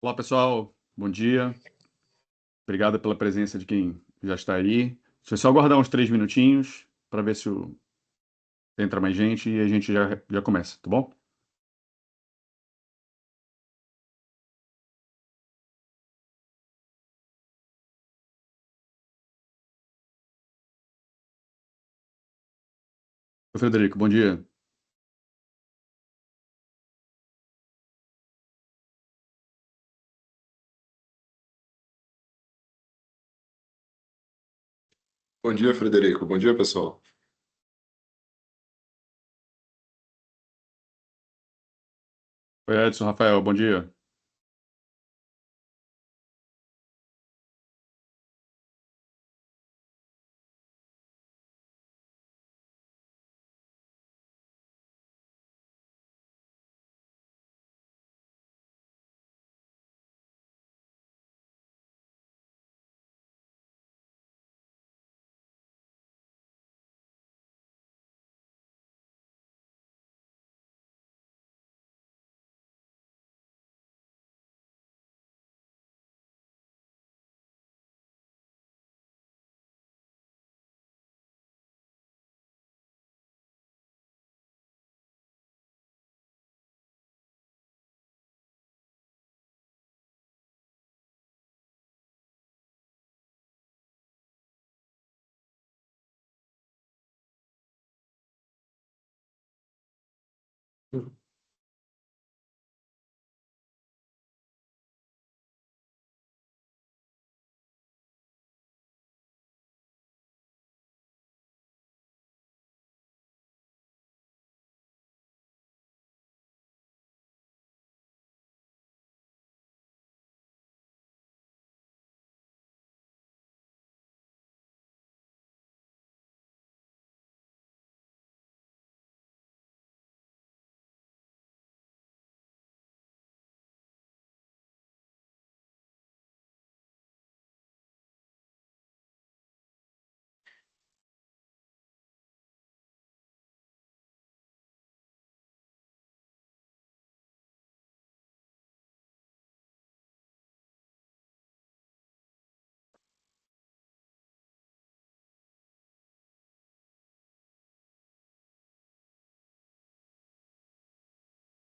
Olá, pessoal. Bom dia. Obrigado pela presença de quem já está aí. Deixa eu só aguardar uns 3 minutinhos para ver se entra mais gente e a gente já começa, tá bom? Oi, Frederico, bom dia. Bom dia, Frederico. Bom dia, pessoal. Oi, Edson, Rafael, bom dia.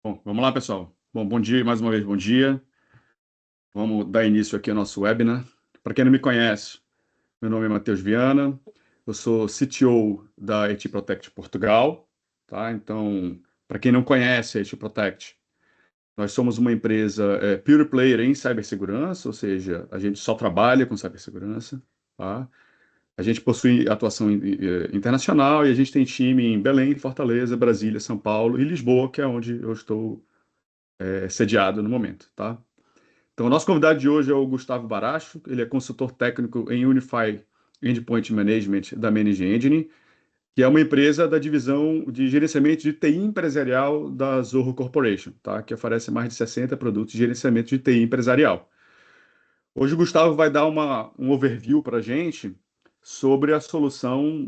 Bom, vamos lá, pessoal. Bom dia mais uma vez, bom dia. Vamos dar início aqui ao nosso webinar. Para quem não me conhece, meu nome é Matheus Viana, eu sou CTO da IT Protect Portugal, tá? Então, para quem não conhece a IT Protect, nós somos uma empresa pure player em cibersegurança, ou seja, a gente só trabalha com cibersegurança, tá? A gente possui atuação internacional e a gente tem time em Belém, Fortaleza, Brasília, São Paulo e Lisboa, que é onde eu estou sediado no momento, tá? Então, o nosso convidado de hoje é o Gustavo Baracho, ele é consultor técnico em Unify Endpoint Management da Manage Engine, que é uma empresa da divisão de gerenciamento de TI empresarial da Zorro Corporation, tá? Que oferece mais de 60 produtos de gerenciamento de TI empresarial. Hoje o Gustavo vai dar um overview para a gente sobre a solução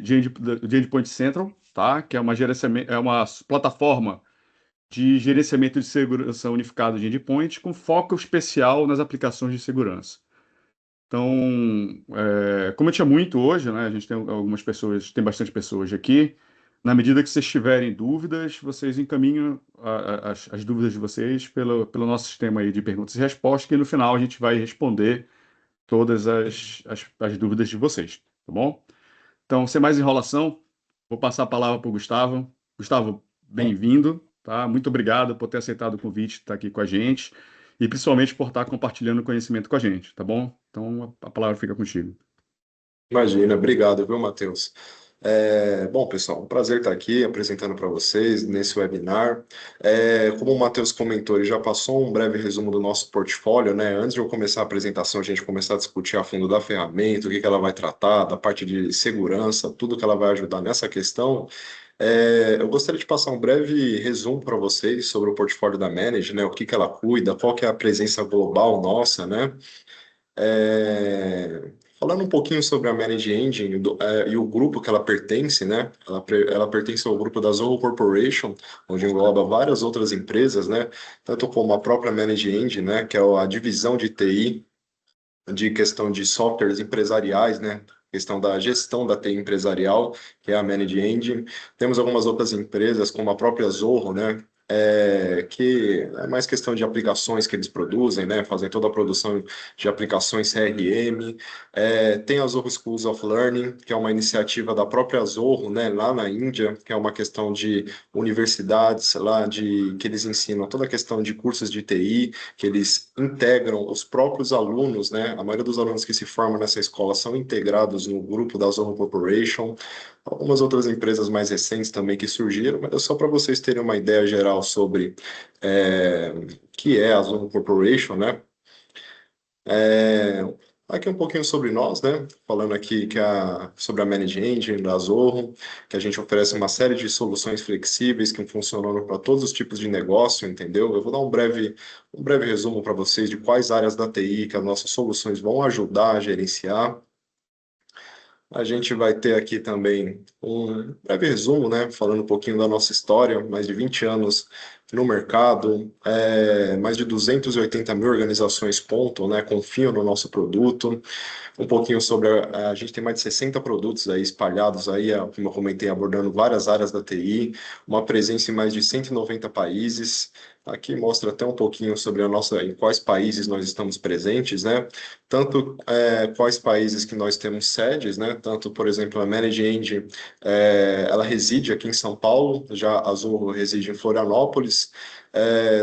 de Endpoint Central, tá? Que é é uma plataforma de gerenciamento de segurança unificado de endpoint com foco especial nas aplicações de segurança. Então, como eu tinha muito hoje, né? A gente tem algumas pessoas, tem bastante pessoas aqui. Na medida que vocês tiverem dúvidas, vocês encaminham as dúvidas de vocês pelo nosso sistema aí de perguntas e respostas, que no final a gente vai responder todas as dúvidas de vocês, tá bom? Então, sem mais enrolação, vou passar a palavra para o Gustavo. Gustavo, bem-vindo, tá? Muito obrigado por ter aceitado o convite, estar aqui com a gente e principalmente por estar compartilhando conhecimento com a gente, tá bom? Então, a palavra fica contigo. Imagina, obrigado, viu, Matheus? Bom, pessoal, um prazer estar aqui apresentando para vocês nesse webinar. Como o Matheus comentou, ele já passou um breve resumo do nosso portfólio, né? Antes de eu começar a apresentação, a gente começar a discutir a fundo da ferramenta, o que que ela vai tratar, da parte de segurança, tudo que ela vai ajudar nessa questão. Eu gostaria de passar um breve resumo para vocês sobre o portfólio da Manage, né? O que que ela cuida, qual que é a presença global nossa, né? É, Falando um pouquinho sobre a Manage Engine e o grupo que ela pertence, né? Ela pertence ao grupo da Zoho Corporation, onde engloba várias outras empresas, né? Tanto como a própria Manage Engine, né? Que é a divisão de TI, de questão de softwares empresariais, né? Questão da gestão da TI empresarial, que é a Manage Engine. Temos algumas outras empresas, como a própria Zoho, né? Que é mais questão de aplicações que eles produzem, né? Fazem toda a produção de aplicações CRM. Tem a Zoho Schools of Learning, que é uma iniciativa da própria Zoho, né? Lá na Índia, que é uma questão de universidades lá que eles ensinam toda a questão de cursos de TI, que eles integram os próprios alunos, né? A maioria dos alunos que se formam nessa escola são integrados no grupo da Zoho Corporation. Algumas outras empresas mais recentes também que surgiram, mas é só para vocês terem uma ideia geral sobre que é a Zoho Corporation, né? É, Aqui um pouquinho sobre nós, né? Falando aqui sobre a Manage Engine da Zoho, que a gente oferece uma série de soluções flexíveis que funcionam para todos os tipos de negócio, entendeu? Eu vou dar um breve resumo para vocês de quais áreas da TI que as nossas soluções vão ajudar a gerenciar. A gente vai ter aqui também um breve resumo, né, falando um pouquinho da nossa história, mais de 20 anos no mercado, mais de 280 mil organizações contam, né, confiam no nosso produto, um pouquinho sobre a gente tem mais de 60 produtos aí espalhados aí, como eu comentei, abordando várias áreas da TI, uma presença em mais de 190 países. Aqui mostra até um pouquinho sobre em quais países nós estamos presentes, né? Tanto quais países que nós temos sedes, né? Tanto, por exemplo, a Manage Engine, ela reside aqui em São Paulo, já a Zoho reside em Florianópolis.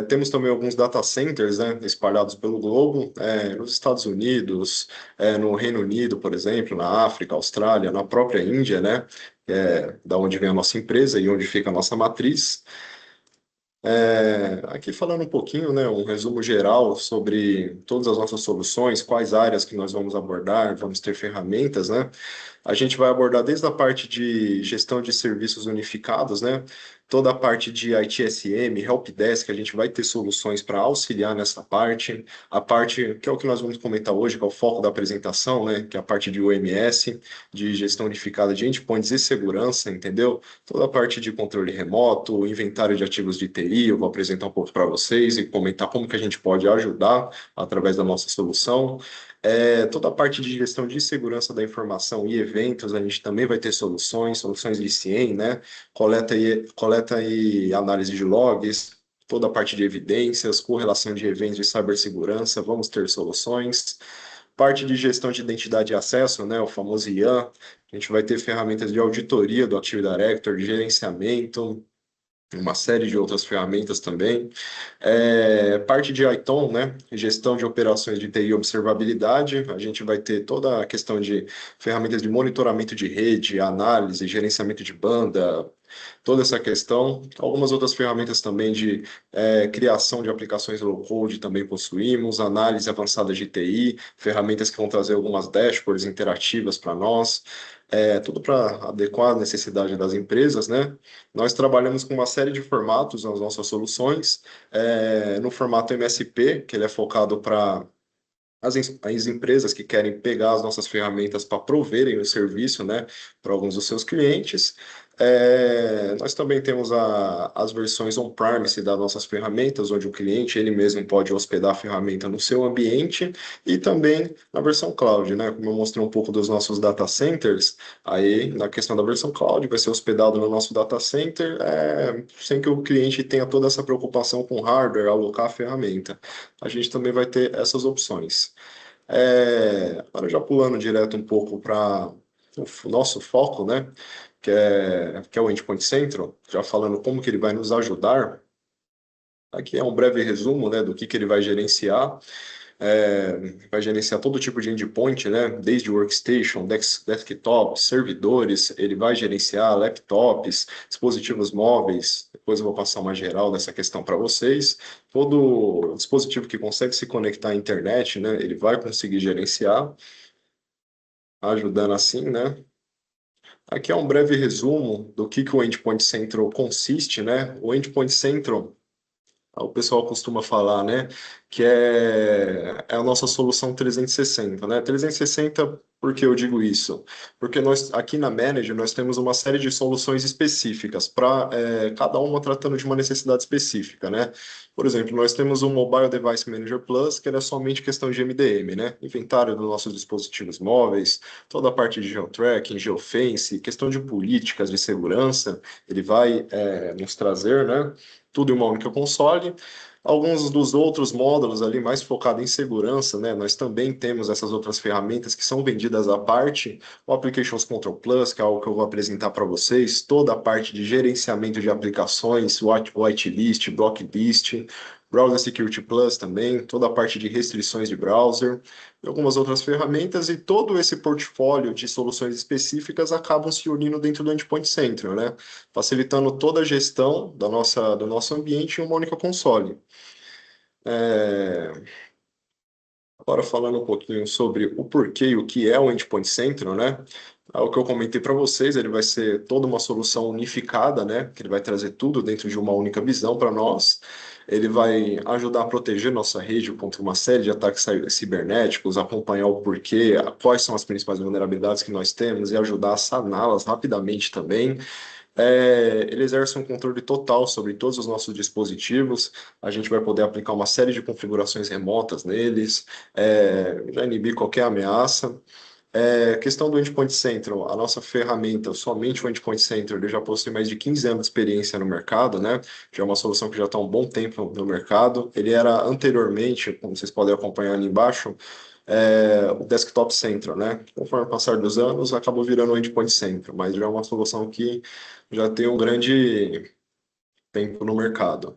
Temos também alguns data centers, né, espalhados pelo globo, nos Estados Unidos, no Reino Unido, por exemplo, na África, Austrália, na própria Índia, né, da onde vem a nossa empresa e onde fica a nossa matriz. Aqui falando um pouquinho, né, um resumo geral sobre todas as nossas soluções, quais áreas que nós vamos abordar, vamos ter ferramentas, né? A gente vai abordar desde a parte de gestão de serviços unificados, né? Toda a parte de ITSM, Helpdesk, a gente vai ter soluções para auxiliar nessa parte. A parte, que é o que nós vamos comentar hoje, que é o foco da apresentação, né? Que é a parte de UMS, de gestão unificada de endpoints e segurança, entendeu? Toda a parte de controle remoto, inventário de ativos de TI, eu vou apresentar um pouco para vocês e comentar como que a gente pode ajudar através da nossa solução. Toda a parte de gestão de segurança da informação e eventos, a gente também vai ter soluções de CIEM, né? Coleta e análise de logs, toda a parte de evidências, correlação de eventos de cibersegurança, vamos ter soluções. Parte de gestão de identidade e acesso, né? O famoso IAM, a gente vai ter ferramentas de auditoria do Active Directory, de gerenciamento, uma série de outras ferramentas também. Parte de ITOM, né? Gestão de operações de TI e observabilidade. A gente vai ter toda a questão de ferramentas de monitoramento de rede, análise, gerenciamento de banda, toda essa questão. Algumas outras ferramentas também de criação de aplicações low-code também possuímos, análise avançada de TI, ferramentas que vão trazer algumas dashboards interativas para nós, tudo para adequar a necessidade das empresas, né? Nós trabalhamos com uma série de formatos nas nossas soluções, no formato MSP, que ele é focado para as empresas que querem pegar as nossas ferramentas para proverem o serviço, né, para alguns dos seus clientes. Nós também temos as versões on-premise das nossas ferramentas, onde o cliente ele mesmo pode hospedar a ferramenta no seu ambiente, e também na versão cloud, né, como eu mostrei um pouco dos nossos data centers, aí na questão da versão cloud vai ser hospedado no nosso data center, sem que o cliente tenha toda essa preocupação com hardware, alocar a ferramenta. A gente também vai ter essas opções. Agora já pulando direto um pouco para o nosso foco, né? Que é o Endpoint Central, já falando como que ele vai nos ajudar. Aqui é um breve resumo, né, do que ele vai gerenciar. Vai gerenciar todo tipo de endpoint, né? Desde workstation, desktop, servidores, ele vai gerenciar laptops, dispositivos móveis. Depois eu vou passar uma geral dessa questão para vocês. Todo dispositivo que consegue se conectar à internet, né? Ele vai conseguir gerenciar, ajudando assim, né? Aqui é um breve resumo do que o Endpoint Central consiste, né? O Endpoint Central, o pessoal costuma falar, né, que é a nossa solução 360, né? 360, por que eu digo isso? Porque nós, aqui na Manager, nós temos uma série de soluções específicas, para cada uma tratando de uma necessidade específica, né? Por exemplo, nós temos o Mobile Device Manager Plus, que é somente questão de MDM, né? Inventário dos nossos dispositivos móveis, toda a parte de geotracking, geofence, questão de políticas de segurança, ele vai nos trazer, né? Tudo em uma única console. Alguns dos outros módulos ali mais focados em segurança, né? Nós também temos essas outras ferramentas que são vendidas à parte, o Applications Control Plus, que é algo que eu vou apresentar para vocês, toda a parte de gerenciamento de aplicações, whitelist, blocklist, Browser Security Plus também, toda a parte de restrições de browser, e algumas outras ferramentas, e todo esse portfólio de soluções específicas acabam se unindo dentro do Endpoint Central, né? Facilitando toda a gestão do nosso ambiente em uma única console. Agora falando um pouquinho sobre o porquê e o que é o Endpoint Central, né? O que eu comentei para vocês, ele vai ser toda uma solução unificada, né? Que ele vai trazer tudo dentro de uma única visão para nós. Ele vai ajudar a proteger nossa rede contra uma série de ataques cibernéticos, acompanhar o porquê, quais são as principais vulnerabilidades que nós temos e ajudar a saná-las rapidamente também. Ele exerce um controle total sobre todos os nossos dispositivos. A gente vai poder aplicar uma série de configurações remotas neles, já inibir qualquer ameaça. Questão do Endpoint Central, a nossa ferramenta, somente o Endpoint Central, ele já possui mais de 15 anos de experiência no mercado, né? Já é uma solução que já está há um bom tempo no mercado. Ele era anteriormente, como vocês podem acompanhar ali embaixo, o Desktop Central, né? Conforme o passar dos anos, acabou virando o Endpoint Central, mas já é uma solução que já tem um grande tempo no mercado.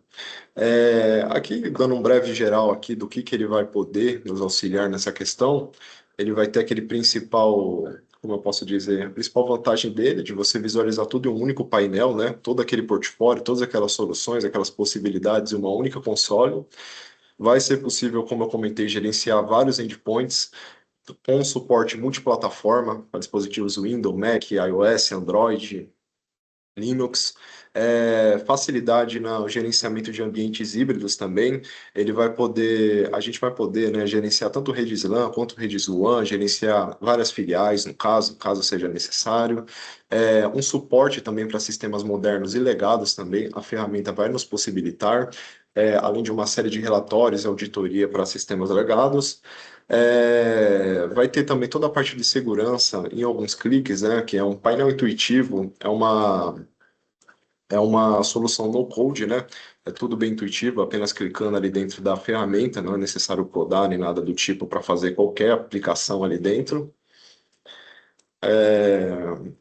Aqui, dando um breve geral aqui do que ele vai poder nos auxiliar nessa questão, ele vai ter aquele principal, como eu posso dizer, a principal vantagem dele, de você visualizar tudo em um único painel, né? Todo aquele portfólio, todas aquelas soluções, aquelas possibilidades em uma única console. Vai ser possível, como eu comentei, gerenciar vários endpoints com suporte multiplataforma para dispositivos Windows, Mac, iOS, Android, Linux, facilidade no gerenciamento de ambientes híbridos também. A gente vai poder, né, gerenciar tanto redes LAN quanto redes WAN, gerenciar várias filiais, no caso seja necessário. Um suporte também para sistemas modernos e legados também, a ferramenta vai nos possibilitar, além de uma série de relatórios e auditoria para sistemas legados. Vai ter também toda a parte de segurança em alguns cliques, né, que é um painel intuitivo, é uma solução no code, né? É tudo bem intuitivo, apenas clicando ali dentro da ferramenta, não é necessário codar nem nada do tipo para fazer qualquer aplicação ali dentro.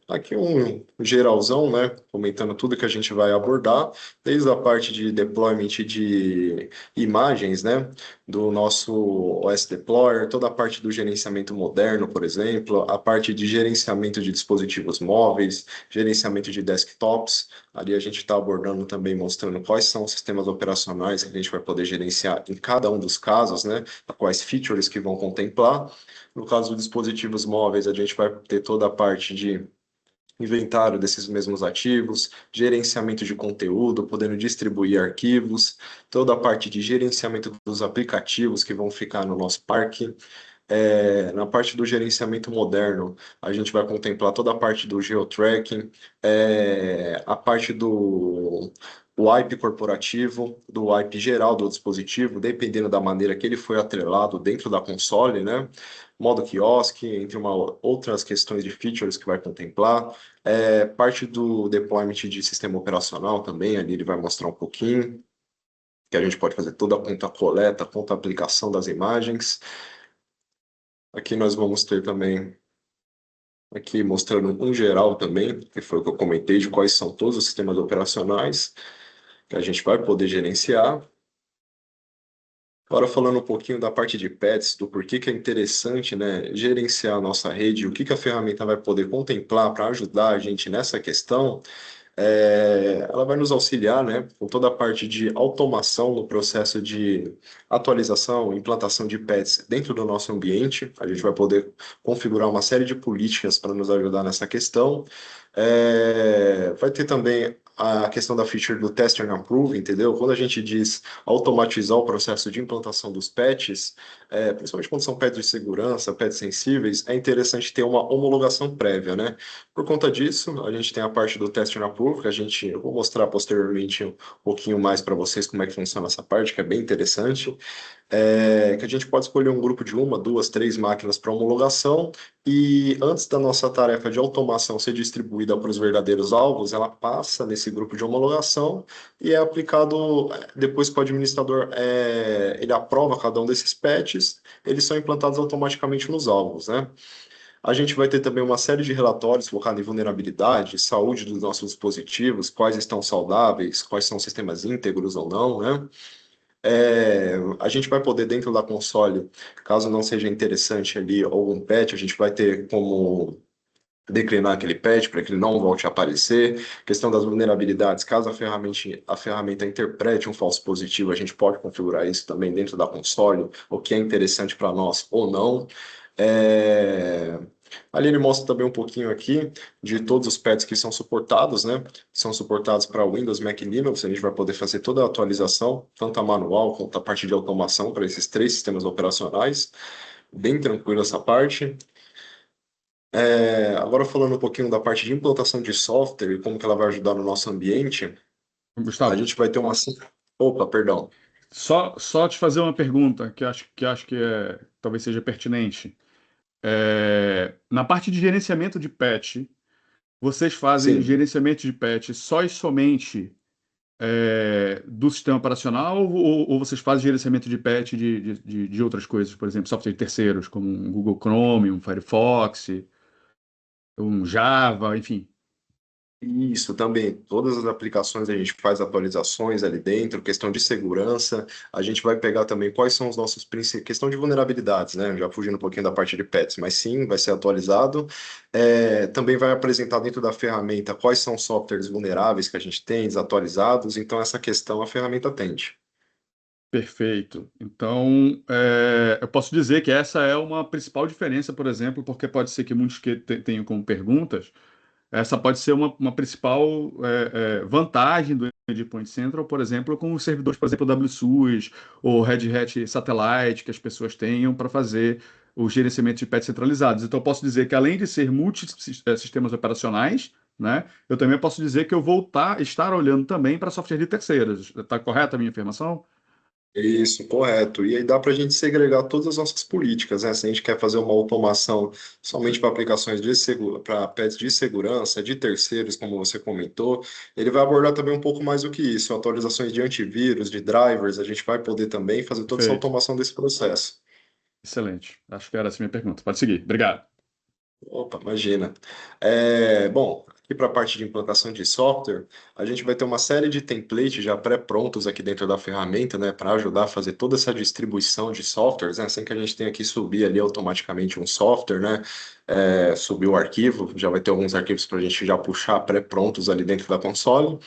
Aqui um geralzão, né, comentando tudo que a gente vai abordar, desde a parte de deployment de imagens, né, do nosso OS Deployer, toda a parte do gerenciamento moderno, por exemplo, a parte de gerenciamento de dispositivos móveis, gerenciamento de desktops, ali a gente está abordando também, mostrando quais são os sistemas operacionais que a gente vai poder gerenciar em cada um dos casos, né, quais features que vão contemplar. No caso dos dispositivos móveis, a gente vai ter toda a parte de inventário desses mesmos ativos, gerenciamento de conteúdo, podendo distribuir arquivos, toda a parte de gerenciamento dos aplicativos que vão ficar no nosso parque. Na parte do gerenciamento moderno, a gente vai contemplar toda a parte do geotracking, a parte do wipe corporativo, do wipe geral do dispositivo, dependendo da maneira que ele foi atrelado dentro da console, né? Modo quiosque, entre outras questões de features que vai contemplar. Parte do deployment de sistema operacional também, ali ele vai mostrar um pouquinho, que a gente pode fazer toda a conta coleta, conta aplicação das imagens. Aqui nós vamos ter também, aqui mostrando um geral também, que foi o que eu comentei, de quais são todos os sistemas operacionais que a gente vai poder gerenciar. Agora falando um pouquinho da parte de pets, do porquê que é interessante, né, gerenciar a nossa rede, o que que a ferramenta vai poder contemplar para ajudar a gente nessa questão. Ela vai nos auxiliar, né, com toda a parte de automação no processo de atualização, implantação de pets dentro do nosso ambiente. A gente vai poder configurar uma série de políticas para nos ajudar nessa questão. Vai ter também a questão da feature do Test and Approve, entendeu? Quando a gente diz automatizar o processo de implantação dos patches, principalmente quando são patches de segurança, patches sensíveis, é interessante ter uma homologação prévia, né? Por conta disso, a gente tem a parte do Test and Approve, que eu vou mostrar posteriormente um pouquinho mais para vocês como é que funciona essa parte, que é bem interessante, que a gente pode escolher um grupo de uma, duas, três máquinas para homologação, e antes da nossa tarefa de automação ser distribuída para os verdadeiros alvos, ela passa nesse grupo de homologação e é aplicado, depois que o administrador ele aprova cada um desses patches, eles são implantados automaticamente nos alvos, né? A gente vai ter também uma série de relatórios focados em vulnerabilidade, saúde dos nossos dispositivos, quais estão saudáveis, quais são sistemas íntegros ou não, né? A gente vai poder, dentro da console, caso não seja interessante ali algum patch, a gente vai ter como declinar aquele patch para que ele não volte a aparecer. Questão das vulnerabilidades, caso a ferramenta interprete um falso positivo, a gente pode configurar isso também dentro da console, o que é interessante para nós ou não. É, Ali ele mostra também um pouquinho aqui de todos os patches que são suportados, né? São suportados para Windows, Mac e Linux. A gente vai poder fazer toda a atualização, tanto a manual quanto a parte de automação para esses três sistemas operacionais. Bem tranquilo essa parte. Agora falando um pouquinho da parte de implantação de software e como que ela vai ajudar no nosso ambiente, a Gustavo, gente vai ter uma... Opa, perdão. só te fazer uma pergunta que talvez seja pertinente. Na parte de gerenciamento de patch, vocês fazem Sim. gerenciamento de patch só e somente do sistema operacional ou vocês fazem gerenciamento de patch de outras coisas, por exemplo, software de terceiros, como um Google Chrome, um Firefox, um Java, enfim. Isso também. Todas as aplicações a gente faz atualizações ali dentro, questão de segurança. A gente vai pegar também quais são os nossos princípios, questão de vulnerabilidades, né? Já fugindo um pouquinho da parte de pets, mas sim, vai ser atualizado. Também vai apresentar dentro da ferramenta quais são os softwares vulneráveis que a gente tem, desatualizados. Então, essa questão a ferramenta atende. Perfeito. Então, eu posso dizer que essa é uma principal diferença, por exemplo, porque pode ser que muitos que tenham como perguntas. Essa pode ser uma principal vantagem do Endpoint Central, por exemplo, com os servidores, por exemplo, WSUS ou Red Hat Satellite, que as pessoas tenham para fazer o gerenciamento de patches centralizados. Então, eu posso dizer que, além de ser multi-sistemas operacionais, né, eu também posso dizer que eu vou estar olhando também para software de terceiros. Está correta a minha afirmação? Isso, correto. E aí dá para a gente segregar todas as nossas políticas, né? Se a gente quer fazer uma automação somente para aplicações para pets de segurança, de terceiros, como você comentou, ele vai abordar também um pouco mais do que isso, atualizações de antivírus, de drivers, a gente vai poder também fazer toda essa Perfeito. automação desse processo. Excelente. Acho que era essa a minha pergunta. Pode seguir. Obrigado. Opa, imagina. Bom, aqui para a parte de implantação de software, a gente vai ter uma série de templates já pré-prontos aqui dentro da ferramenta, né, para ajudar a fazer toda essa distribuição de softwares, né, sem que a gente tenha que subir ali automaticamente um software, né, subir o arquivo, já vai ter alguns arquivos para a gente já puxar pré-prontos ali dentro da console.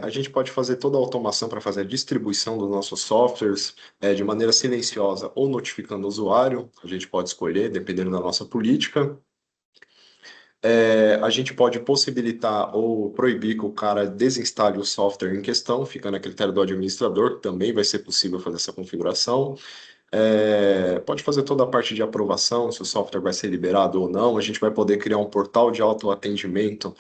A gente pode fazer toda a automação para fazer a distribuição dos nossos softwares de maneira silenciosa ou notificando o usuário. A gente pode escolher, dependendo da nossa política. A gente pode possibilitar ou proibir que o cara desinstale o software em questão, fica a critério do administrador, também vai ser possível fazer essa configuração. Pode fazer toda a parte de aprovação, se o software vai ser liberado ou não. A gente vai poder criar um portal de autoatendimento.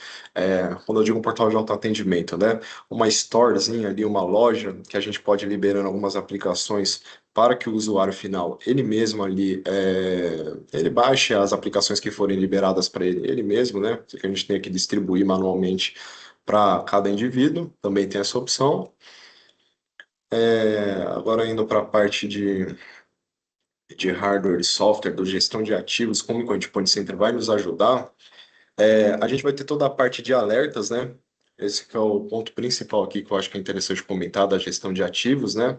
Quando eu digo um portal de autoatendimento, né? Uma storezinha ali, uma loja, que a gente pode ir liberando algumas aplicações para que o usuário final, ele mesmo ali, ele baixe as aplicações que forem liberadas para ele mesmo, né? Que a gente tem que distribuir manualmente para cada indivíduo, também tem essa opção. Agora indo para a parte de hardware e software, do gestão de ativos, como que o Endpoint Center vai nos ajudar. A gente vai ter toda a parte de alertas, né? Esse que é o ponto principal aqui que eu acho que é interessante comentar da gestão de ativos, né?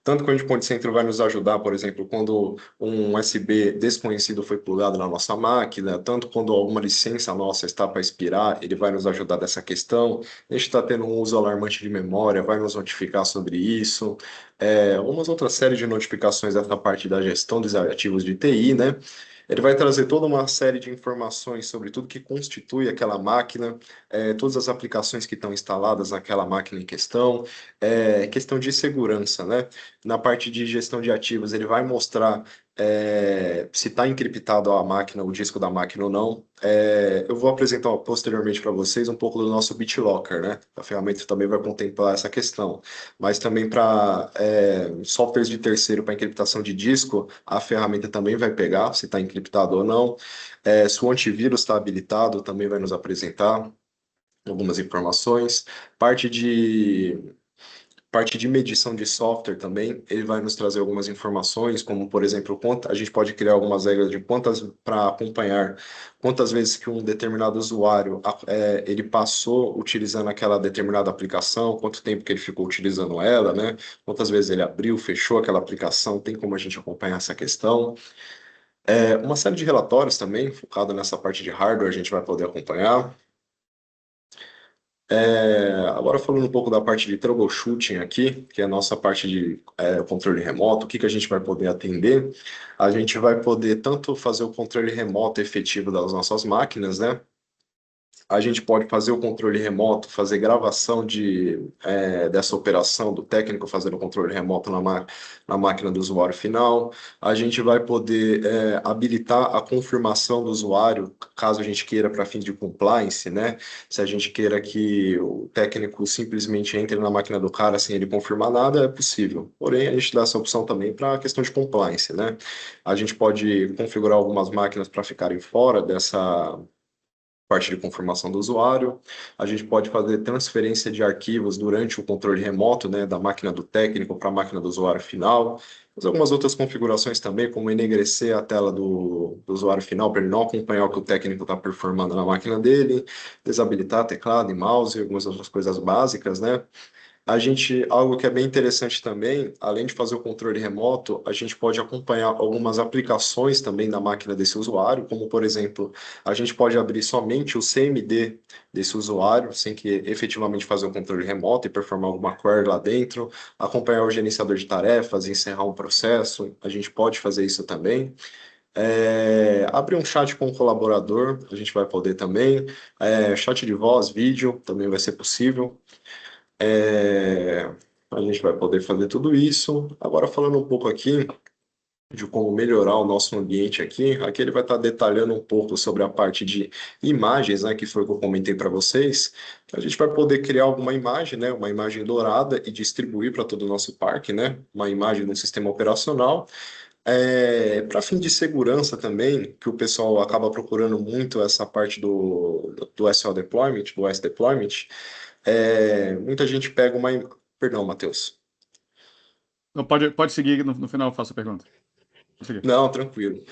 Tanto que o Endpoint Center vai nos ajudar, por exemplo, quando um USB desconhecido foi plugado na nossa máquina, tanto quando alguma licença nossa está para expirar, ele vai nos ajudar dessa questão. A gente está tendo um uso alarmante de memória, vai nos notificar sobre isso. Umas outras séries de notificações dessa parte da gestão dos ativos de TI, né? Ele vai trazer toda uma série de informações sobre tudo que constitui aquela máquina, todas as aplicações que estão instaladas naquela máquina em questão, questão de segurança, né? Na parte de gestão de ativos, ele vai mostrar se está encriptado a máquina, o disco da máquina ou não. Eu vou apresentar posteriormente para vocês um pouco do nosso BitLocker, né? A ferramenta também vai contemplar essa questão, mas também para softwares de terceiro para encriptação de disco, a ferramenta também vai pegar se está encriptado ou não. Se o antivírus está habilitado, também vai nos apresentar algumas informações. Parte de Parte de medição de software também, ele vai nos trazer algumas informações, como, por exemplo, a gente pode criar algumas regras de quantas, para acompanhar quantas vezes que um determinado usuário ele passou utilizando aquela determinada aplicação, quanto tempo que ele ficou utilizando ela, né? Quantas vezes ele abriu, fechou aquela aplicação, tem como a gente acompanhar essa questão. Uma série de relatórios também, focado nessa parte de hardware, a gente vai poder acompanhar. Agora falando um pouco da parte de troubleshooting aqui, que é a nossa parte de controle remoto, o que que a gente vai poder atender? A gente vai poder tanto fazer o controle remoto efetivo das nossas máquinas, né? A gente pode fazer o controle remoto, fazer gravação dessa operação do técnico fazendo o controle remoto na máquina do usuário final. A gente vai poder habilitar a confirmação do usuário, caso a gente queira para fim de compliance, né? Se a gente queira que o técnico simplesmente entre na máquina do cara sem ele confirmar nada, é possível. Porém, a gente dá essa opção também para a questão de compliance, né? A gente pode configurar algumas máquinas para ficarem fora dessa parte de confirmação do usuário. A gente pode fazer transferência de arquivos durante o controle remoto, né, da máquina do técnico para a máquina do usuário final. Fazer algumas outras configurações também, como enegrecer a tela do usuário final para ele não acompanhar o que o técnico está performando na máquina dele, desabilitar teclado e mouse e algumas outras coisas básicas, né? Algo que é bem interessante também, além de fazer o controle remoto, a gente pode acompanhar algumas aplicações também na máquina desse usuário, como por exemplo, a gente pode abrir somente o CMD desse usuário, sem que efetivamente fazer o controle remoto e performar alguma query lá dentro, acompanhar o gerenciador de tarefas, encerrar um processo, a gente pode fazer isso também. Abrir um chat com o colaborador, a gente vai poder também. Chat de voz, vídeo, também vai ser possível. É, a gente vai poder fazer tudo isso. Agora, falando um pouco aqui de como melhorar o nosso ambiente aqui ele vai estar detalhando um pouco sobre a parte de imagens, né, que foi o que eu comentei para vocês. A gente vai poder criar alguma imagem, né, uma imagem dourada e distribuir para todo o nosso parque, né, uma imagem do sistema operacional. Para fim de segurança também, que o pessoal acaba procurando muito essa parte do SO Deployment, do S Deployment, muita gente pega uma. Perdão, Matheus. Não, pode seguir, no final eu faço a pergunta. Pode seguir. Não, tranquilo.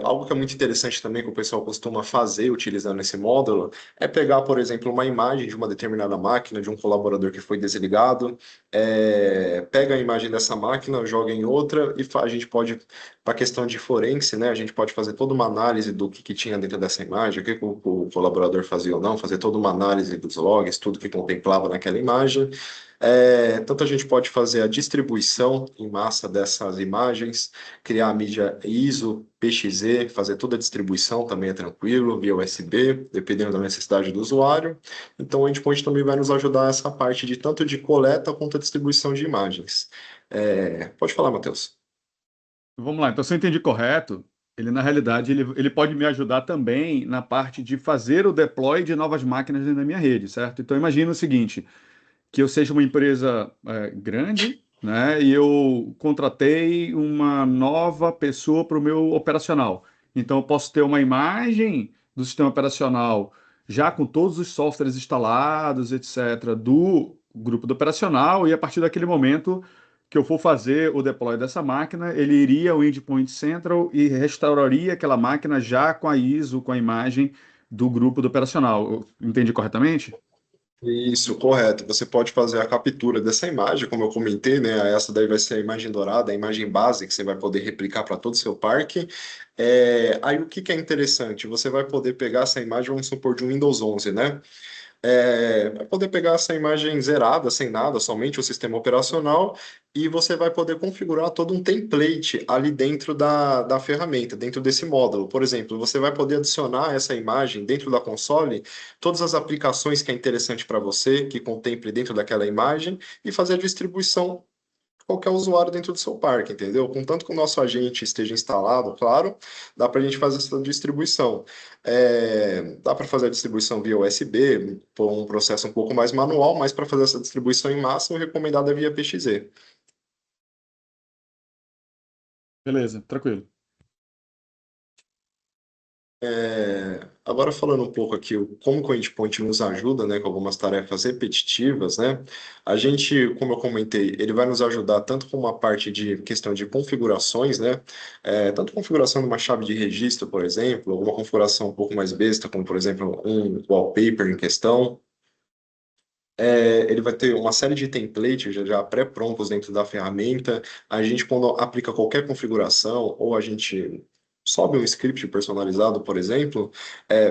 Algo que é muito interessante também que o pessoal costuma fazer utilizando esse módulo é pegar, por exemplo, uma imagem de uma determinada máquina, de um colaborador que foi desligado, pega a imagem dessa máquina, joga em outra e a gente pode, para a questão de forense, né, a gente pode fazer toda uma análise do que tinha dentro dessa imagem, que o colaborador fazia ou não, fazer toda uma análise dos logs, tudo que contemplava naquela imagem. Tanto a gente pode fazer a distribuição em massa dessas imagens, criar a mídia ISO, PXE, fazer toda a distribuição também é tranquilo, via USB, dependendo da necessidade do usuário. Então, o endpoint também vai nos ajudar essa parte de tanto de coleta quanto a distribuição de imagens. Pode falar, Matheus. Vamos lá, então se eu entendi correto, ele na realidade ele pode me ajudar também na parte de fazer o deploy de novas máquinas dentro da minha rede, certo? Então imagina o seguinte, que eu seja uma empresa grande, né? E eu contratei uma nova pessoa para o meu operacional. Então eu posso ter uma imagem do sistema operacional já com todos os softwares instalados, etc., do grupo do operacional, e a partir daquele momento que eu for fazer o deploy dessa máquina, ele iria ao Endpoint Central e restauraria aquela máquina já com a ISO, com a imagem do grupo do operacional. Eu entendi corretamente? Isso, correto. Você pode fazer a captura dessa imagem, como eu comentei, né? Essa daí vai ser a imagem dourada, a imagem base que você vai poder replicar para todo o seu parque. Aí o que que é interessante? Você vai poder pegar essa imagem, vamos supor, de um Windows 11, né? Vai poder pegar essa imagem zerada, sem nada, somente o sistema operacional, e você vai poder configurar todo um template ali dentro da ferramenta, dentro desse módulo. Por exemplo, você vai poder adicionar essa imagem dentro da console, todas as aplicações que é interessante para você, que contemple dentro daquela imagem, e fazer a distribuição qualquer usuário dentro do seu parque, entendeu? Contanto que o nosso agente esteja instalado, claro, dá para a gente fazer essa distribuição. Dá para fazer a distribuição via USB, por um processo um pouco mais manual, mas para fazer essa distribuição em massa, o recomendado é via PXE. Beleza, tranquilo. Agora falando um pouco aqui como que o Endpoint nos ajuda, né, com algumas tarefas repetitivas, né? A gente, como eu comentei, ele vai nos ajudar tanto com uma parte de questão de configurações, né? Tanto configuração de uma chave de registro, por exemplo, alguma configuração um pouco mais besta, como por exemplo um wallpaper em questão. Ele vai ter uma série de templates já pré-prontos dentro da ferramenta. A gente, quando aplica qualquer configuração, ou a gente sobe um script personalizado, por exemplo,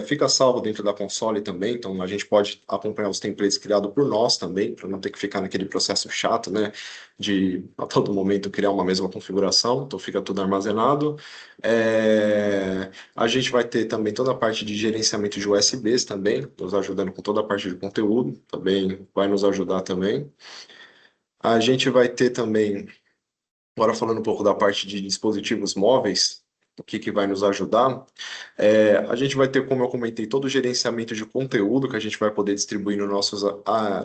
fica salvo dentro da console também. Então, a gente pode acompanhar os templates criados por nós também, para não ter que ficar naquele processo chato, né, de a todo momento criar uma mesma configuração. Então, fica tudo armazenado. A gente vai ter também toda a parte de gerenciamento de USBs também, nos ajudando com toda a parte de conteúdo, também vai nos ajudar também. A gente vai ter também, agora falando um pouco da parte de dispositivos móveis, o que que vai nos ajudar? A gente vai ter, como eu comentei, todo o gerenciamento de conteúdo que a gente vai poder distribuir nos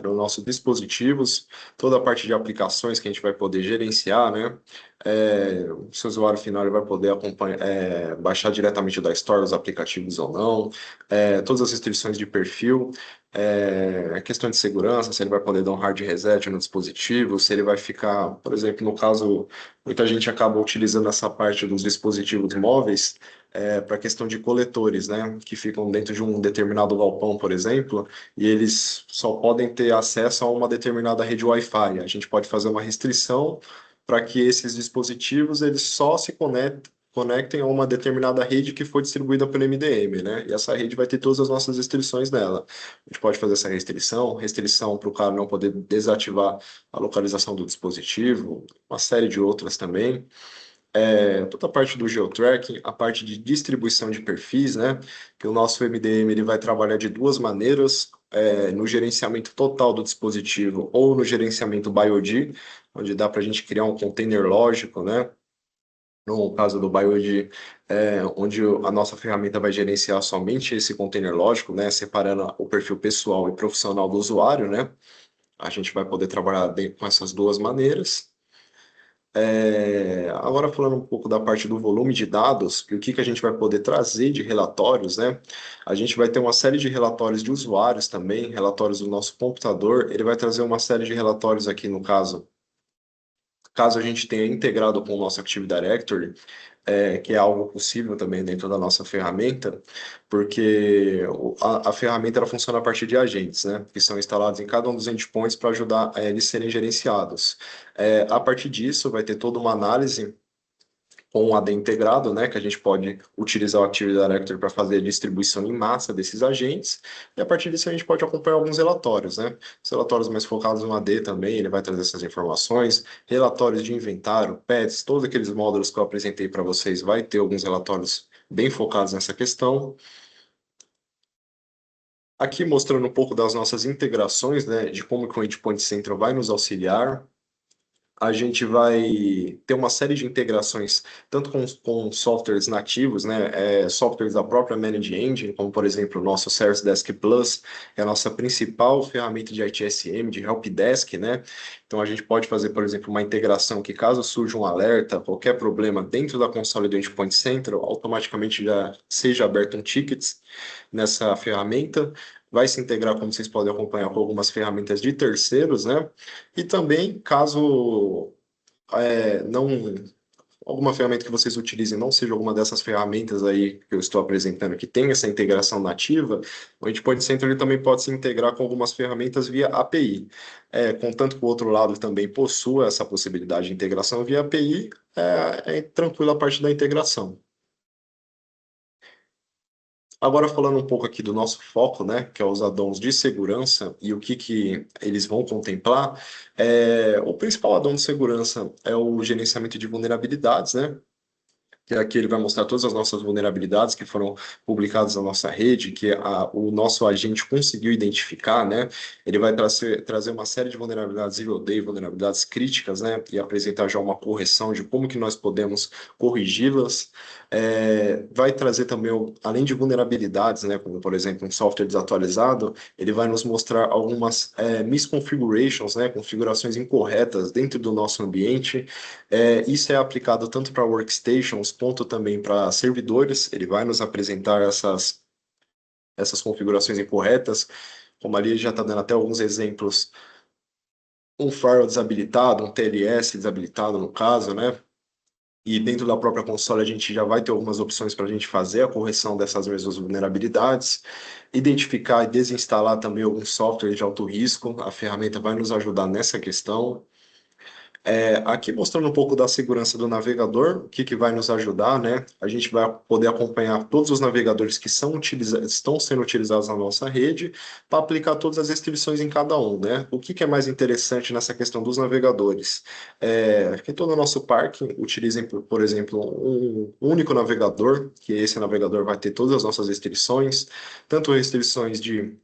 nossos dispositivos, toda a parte de aplicações que a gente vai poder gerenciar, né? O seu usuário final ele vai poder acompanhar, baixar diretamente da Store os aplicativos ou não, todas as restrições de perfil, a questão de segurança, se ele vai poder dar um hard reset no dispositivo, se ele vai ficar, por exemplo, no caso, muita gente acaba utilizando essa parte dos dispositivos móveis para a questão de coletores, né, que ficam dentro de um determinado galpão, por exemplo, e eles só podem ter acesso a uma determinada rede Wi-Fi. A gente pode fazer uma restrição para que esses dispositivos eles só se conectem a uma determinada rede que foi distribuída pelo MDM, né? E essa rede vai ter todas as nossas restrições nela. A gente pode fazer essa restrição para o cara não poder desativar a localização do dispositivo, uma série de outras também. Toda a parte do geotracking, a parte de distribuição de perfis, né? Que o nosso MDM ele vai trabalhar de duas maneiras, no gerenciamento total do dispositivo ou no gerenciamento BioD, onde dá para a gente criar um container lógico, né? No caso do BioD, onde a nossa ferramenta vai gerenciar somente esse container lógico, né? Separando o perfil pessoal e profissional do usuário, né? A gente vai poder trabalhar com essas duas maneiras. Agora falando um pouco da parte do volume de dados, e o que que a gente vai poder trazer de relatórios, né? A gente vai ter uma série de relatórios de usuários também, relatórios do nosso computador. Ele vai trazer uma série de relatórios aqui, no caso a gente tenha integrado com o nosso Active Directory, que é algo possível também dentro da nossa ferramenta, porque a ferramenta ela funciona a partir de agentes, né, que são instalados em cada um dos endpoints para ajudar eles serem gerenciados. A partir disso, vai ter toda uma análise com um AD integrado, né, que a gente pode utilizar o Active Directory para fazer a distribuição em massa desses agentes, e a partir disso a gente pode acompanhar alguns relatórios, né, os relatórios mais focados no AD também, ele vai trazer essas informações, relatórios de inventário, pets, todos aqueles módulos que eu apresentei para vocês, vai ter alguns relatórios bem focados nessa questão. Aqui mostrando um pouco das nossas integrações, né, de como que o Endpoint Central vai nos auxiliar. A gente vai ter uma série de integrações, tanto com softwares nativos, né, softwares da própria Manage Engine, como por exemplo o nosso Service Desk Plus, é a nossa principal ferramenta de ITSM, de Helpdesk, né? Então a gente pode fazer, por exemplo, uma integração que caso surja um alerta, qualquer problema dentro da console do Endpoint Central, automaticamente já seja aberto um ticket nessa ferramenta. Vai se integrar, como vocês podem acompanhar, com algumas ferramentas de terceiros, né? E também, caso não alguma ferramenta que vocês utilizem não seja alguma dessas ferramentas aí que eu estou apresentando que tem essa integração nativa, o Endpoint Center ele também pode se integrar com algumas ferramentas via API. Contanto que o outro lado também possua essa possibilidade de integração via API, tranquila a parte da integração. Agora falando um pouco aqui do nosso foco, né, que é os addons de segurança e o que eles vão contemplar, o principal addon de segurança é o gerenciamento de vulnerabilidades, né? Que aqui ele vai mostrar todas as nossas vulnerabilidades que foram publicadas na nossa rede, que o nosso agente conseguiu identificar, né? Ele vai trazer uma série de vulnerabilidades zero day, vulnerabilidades críticas, né? E apresentar já uma correção de como que nós podemos corrigi-las. Vai trazer também, além de vulnerabilidades, né? Como, por exemplo, um software desatualizado, ele vai nos mostrar algumas misconfigurations, né? Configurações incorretas dentro do nosso ambiente. Isso é aplicado tanto para workstations quanto também para servidores. Ele vai nos apresentar essas configurações incorretas, como ali já está dando até alguns exemplos, um firewall desabilitado, um TLS desabilitado no caso, né? E dentro da própria console a gente já vai ter algumas opções para a gente fazer a correção dessas mesmas vulnerabilidades, identificar e desinstalar também alguns softwares de alto risco. A ferramenta vai nos ajudar nessa questão. Aqui mostrando um pouco da segurança do navegador, o que vai nos ajudar, né? A gente vai poder acompanhar todos os navegadores que estão sendo utilizados na nossa rede para aplicar todas as restrições em cada um, né? O que é mais interessante nessa questão dos navegadores? Que todo o nosso parque utilizem, por exemplo, um único navegador, que esse navegador vai ter todas as nossas restrições, tanto restrições de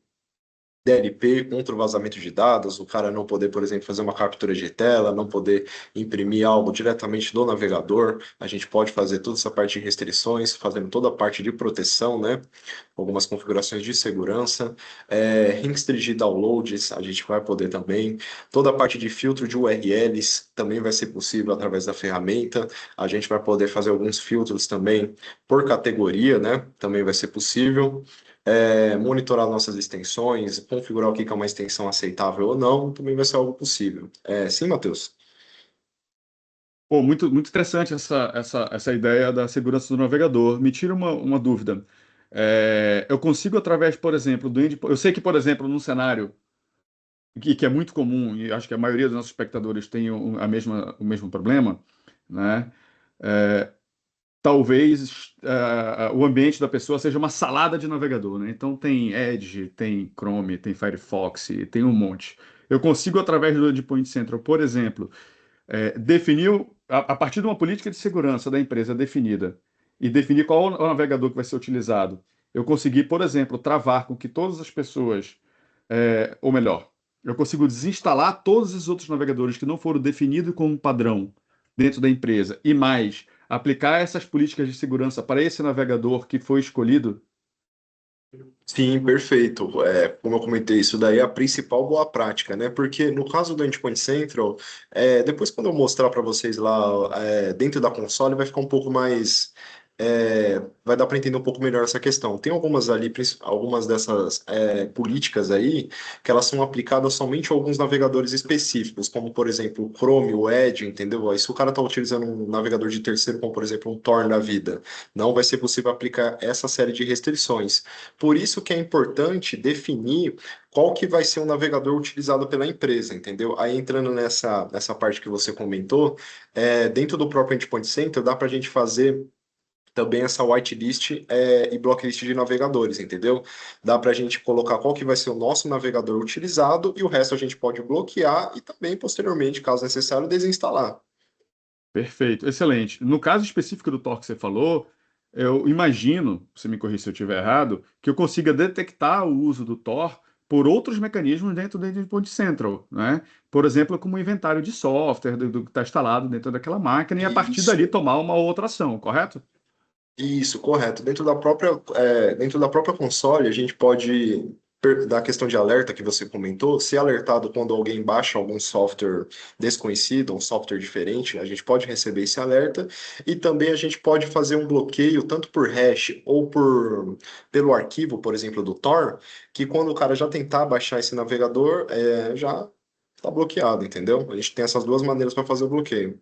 DLP contra o vazamento de dados, o cara não poder, por exemplo, fazer uma captura de tela, não poder imprimir algo diretamente do navegador. A gente pode fazer toda essa parte de restrições, fazendo toda a parte de proteção, né? Algumas configurações de segurança. Restringir downloads, a gente vai poder também. Toda a parte de filtro de URLs também vai ser possível através da ferramenta. A gente vai poder fazer alguns filtros também por categoria, né? Também vai ser possível monitorar nossas extensões, configurar o que é uma extensão aceitável ou não, também vai ser algo possível. Sim, Matheus? Pô, muito interessante essa ideia da segurança do navegador. Me tira uma dúvida. Eu consigo, através, por exemplo, do eu sei que, por exemplo, num cenário que é muito comum, e acho que a maioria dos nossos espectadores tem o mesmo problema, né? É, talvez o ambiente da pessoa seja uma salada de navegador, né? Então tem Edge, tem Chrome, tem Firefox, tem um monte. Eu consigo, através do Endpoint Central, por exemplo, definir, a partir de uma política de segurança da empresa definida, e definir qual o navegador que vai ser utilizado, eu consegui, por exemplo, travar com que todas as pessoas, ou melhor, eu consigo desinstalar todos os outros navegadores que não foram definidos como padrão dentro da empresa, e mais, aplicar essas políticas de segurança para esse navegador que foi escolhido. Sim, perfeito. Como eu comentei, isso daí é a principal boa prática, né? Porque no caso do Endpoint Central, depois quando eu mostrar para vocês lá dentro da console, vai ficar um pouco mais. Vai dar para entender um pouco melhor essa questão. Tem algumas ali, algumas dessas políticas aí, que elas são aplicadas somente a alguns navegadores específicos, como por exemplo o Chrome, o Edge, entendeu? Aí, se o cara está utilizando um navegador de terceiro, como por exemplo um Tor da vida, não vai ser possível aplicar essa série de restrições. Por isso que é importante definir qual que vai ser o navegador utilizado pela empresa, entendeu? Aí entrando nessa parte que você comentou, dentro do próprio Endpoint Center dá para a gente fazer também essa whitelist e blocklist de navegadores, entendeu? Dá para a gente colocar qual que vai ser o nosso navegador utilizado e o resto a gente pode bloquear e também, posteriormente, caso necessário, desinstalar. Perfeito, excelente. No caso específico do Tor que você falou, eu imagino, você me corrija se eu estiver errado, que eu consiga detectar o uso do Tor por outros mecanismos dentro do Endpoint Central, né? Por exemplo, como o inventário de software do que está instalado dentro daquela máquina e a partir dali Isso. tomar uma outra ação, correto? Isso, correto. Dentro da própria console, a gente pode, da questão de alerta que você comentou, ser alertado quando alguém baixa algum software desconhecido, um software diferente, a gente pode receber esse alerta e também a gente pode fazer um bloqueio tanto por hash ou pelo arquivo, por exemplo, do Tor, que quando o cara já tentar baixar esse navegador, já está bloqueado, entendeu? A gente tem essas duas maneiras para fazer o bloqueio.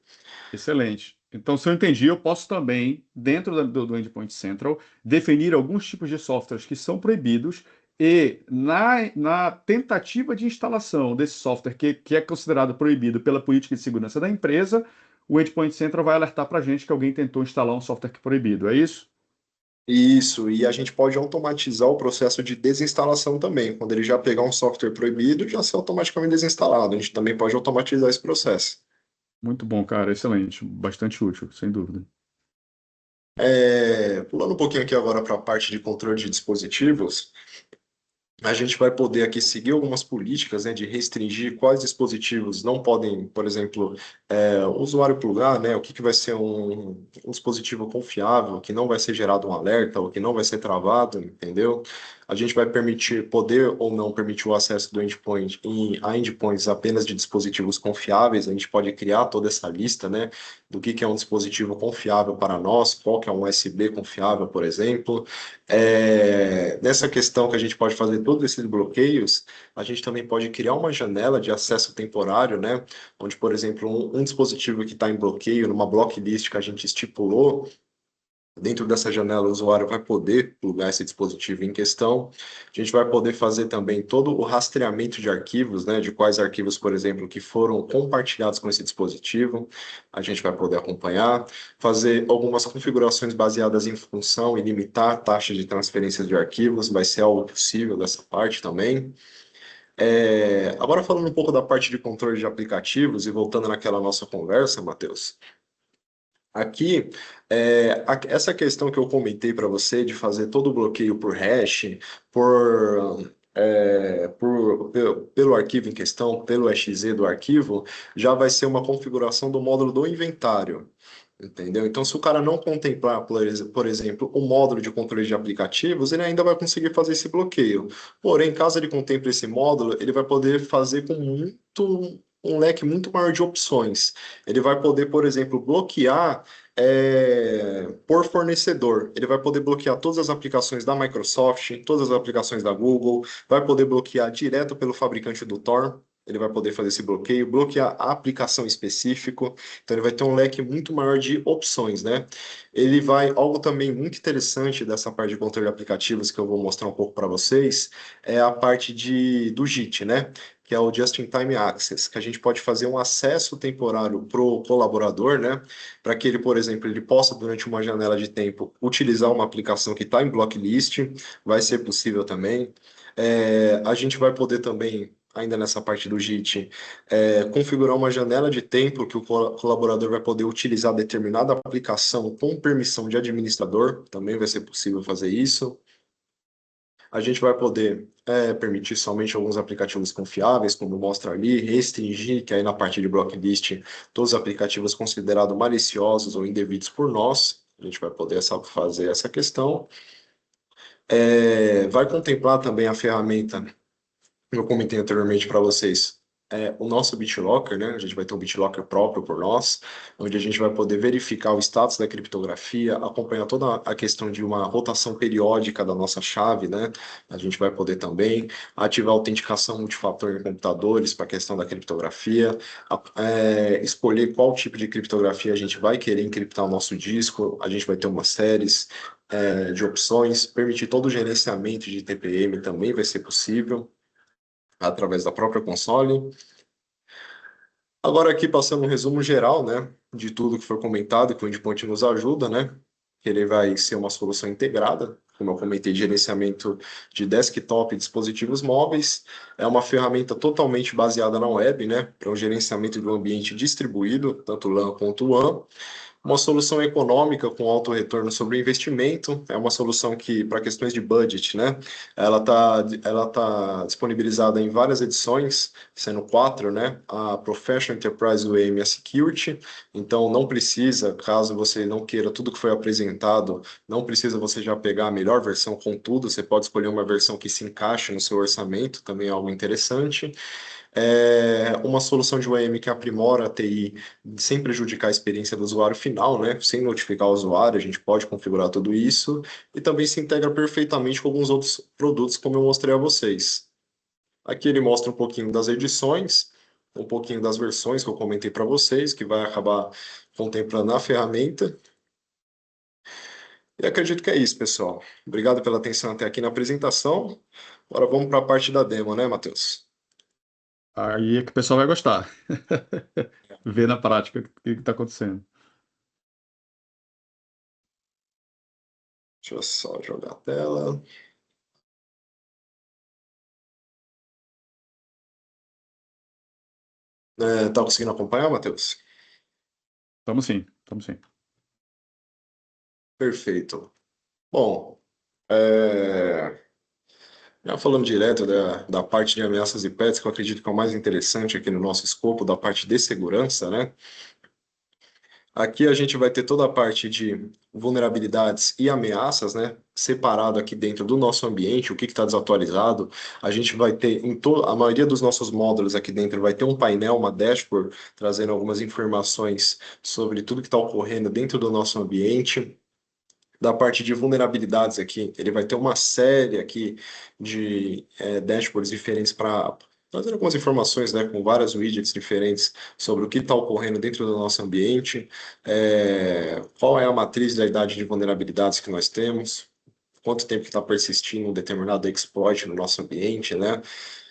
Excelente. Então, se eu entendi, eu posso também, dentro do Endpoint Central, definir alguns tipos de softwares que são proibidos e, na tentativa de instalação desse software que é considerado proibido pela política de segurança da empresa, o Endpoint Central vai alertar para a gente que alguém tentou instalar um software que é proibido. É isso? Isso, e a gente pode automatizar o processo de desinstalação também. Quando ele já pegar um software proibido, já ser automaticamente desinstalado. A gente também pode automatizar esse processo. Muito bom, cara, excelente, bastante útil, sem dúvida. Pulando um pouquinho aqui agora para a parte de controle de dispositivos, a gente vai poder aqui seguir algumas políticas, né, de restringir quais dispositivos não podem, por exemplo, o usuário plugar, né, o que vai ser um dispositivo confiável, que não vai ser gerado um alerta, ou que não vai ser travado, entendeu? A gente vai permitir, poder ou não permitir o acesso do endpoint a endpoints apenas de dispositivos confiáveis. A gente pode criar toda essa lista, né, do que é um dispositivo confiável para nós, qual que é um USB confiável, por exemplo. Nessa questão que a gente pode fazer todos esses bloqueios, a gente também pode criar uma janela de acesso temporário, né? Onde, por exemplo, um dispositivo que está em bloqueio, numa blocklist que a gente estipulou, dentro dessa janela o usuário vai poder plugar esse dispositivo em questão. A gente vai poder fazer também todo o rastreamento de arquivos, né? De quais arquivos, por exemplo, que foram compartilhados com esse dispositivo, a gente vai poder acompanhar, fazer algumas configurações baseadas em função e limitar a taxa de transferência de arquivos, vai ser algo possível dessa parte também. Agora falando um pouco da parte de controle de aplicativos e voltando naquela nossa conversa, Matheus, aqui, essa questão que eu comentei para você de fazer todo o bloqueio por hash, pelo arquivo em questão, pelo exe do arquivo, já vai ser uma configuração do módulo do inventário. Entendeu? Então, se o cara não contemplar, por exemplo, o módulo de controle de aplicativos, ele ainda vai conseguir fazer esse bloqueio. Porém, caso ele contemple esse módulo, ele vai poder fazer com um leque muito maior de opções. Ele vai poder, por exemplo, bloquear por fornecedor. Ele vai poder bloquear todas as aplicações da Microsoft, todas as aplicações da Google, vai poder bloquear direto pelo fabricante do Tor. Ele vai poder fazer esse bloqueio, bloquear a aplicação específica. Então ele vai ter um leque muito maior de opções, né? Ele vai, algo também muito interessante dessa parte de controle de aplicativos que eu vou mostrar um pouco para vocês, é a parte do JIT, né? Que é o Just-in-Time Access, que a gente pode fazer um acesso temporário para o colaborador, né? Para que ele, por exemplo, ele possa, durante uma janela de tempo, utilizar uma aplicação que está em blocklist, vai ser possível também. A gente vai poder também, ainda nessa parte do JIT, configurar uma janela de tempo que o colaborador vai poder utilizar determinada aplicação com permissão de administrador, também vai ser possível fazer isso. A gente vai poder permitir somente alguns aplicativos confiáveis, como mostra ali, restringir, que aí na parte de blocklist, todos os aplicativos considerados maliciosos ou indevidos por nós, a gente vai poder fazer essa questão. Vai contemplar também a ferramenta eu comentei anteriormente para vocês, o nosso BitLocker, né? A gente vai ter um BitLocker próprio por nós, onde a gente vai poder verificar o status da criptografia, acompanhar toda a questão de uma rotação periódica da nossa chave, né? A gente vai poder também ativar a autenticação multifator em computadores para a questão da criptografia, escolher qual tipo de criptografia a gente vai querer encriptar o nosso disco, a gente vai ter umas séries de opções, permitir todo o gerenciamento de TPM também vai ser possível através da própria console. Agora aqui passando um resumo geral, né, de tudo que foi comentado, que o Endpoint nos ajuda, né, que ele vai ser uma solução integrada, como eu comentei, de gerenciamento de desktop e dispositivos móveis, é uma ferramenta totalmente baseada na web, né, para o gerenciamento de um ambiente distribuído, tanto LAN quanto WAN, uma solução econômica com alto retorno sobre o investimento, é uma solução que, para questões de budget, né, ela tá disponibilizada em várias edições, sendo quatro, né, a Professional Enterprise UEM e a Security, então não precisa, caso você não queira tudo que foi apresentado, não precisa você já pegar a melhor versão com tudo, você pode escolher uma versão que se encaixe no seu orçamento, também é algo interessante. Uma solução de UEM que aprimora a TI sem prejudicar a experiência do usuário final, né? Sem notificar o usuário, a gente pode configurar tudo isso e também se integra perfeitamente com alguns outros produtos, como eu mostrei a vocês. Aqui ele mostra um pouquinho das edições, um pouquinho das versões que eu comentei para vocês, que vai acabar contemplando a ferramenta. E acredito que é isso, pessoal. Obrigado pela atenção até aqui na apresentação. Agora vamos para a parte da demo, né, Matheus? Aí é que o pessoal vai gostar. Ver na prática o que está acontecendo. Deixa eu só jogar a tela. Tá conseguindo acompanhar, Matheus? Estamos sim, estamos sim. Perfeito. Bom, é, já falando direto da parte de ameaças e pets, que eu acredito que é o mais interessante aqui no nosso escopo, da parte de segurança, né? Aqui a gente vai ter toda a parte de vulnerabilidades e ameaças, né? Separado aqui dentro do nosso ambiente, o que está desatualizado. A gente vai ter, a maioria dos nossos módulos aqui dentro vai ter um painel, uma dashboard, trazendo algumas informações sobre tudo que está ocorrendo dentro do nosso ambiente. Da parte de vulnerabilidades aqui, ele vai ter uma série aqui de dashboards diferentes para trazer algumas informações, né, com várias widgets diferentes sobre o que está ocorrendo dentro do nosso ambiente, qual é a matriz da idade de vulnerabilidades que nós temos, quanto tempo que está persistindo um determinado exploit no nosso ambiente, né?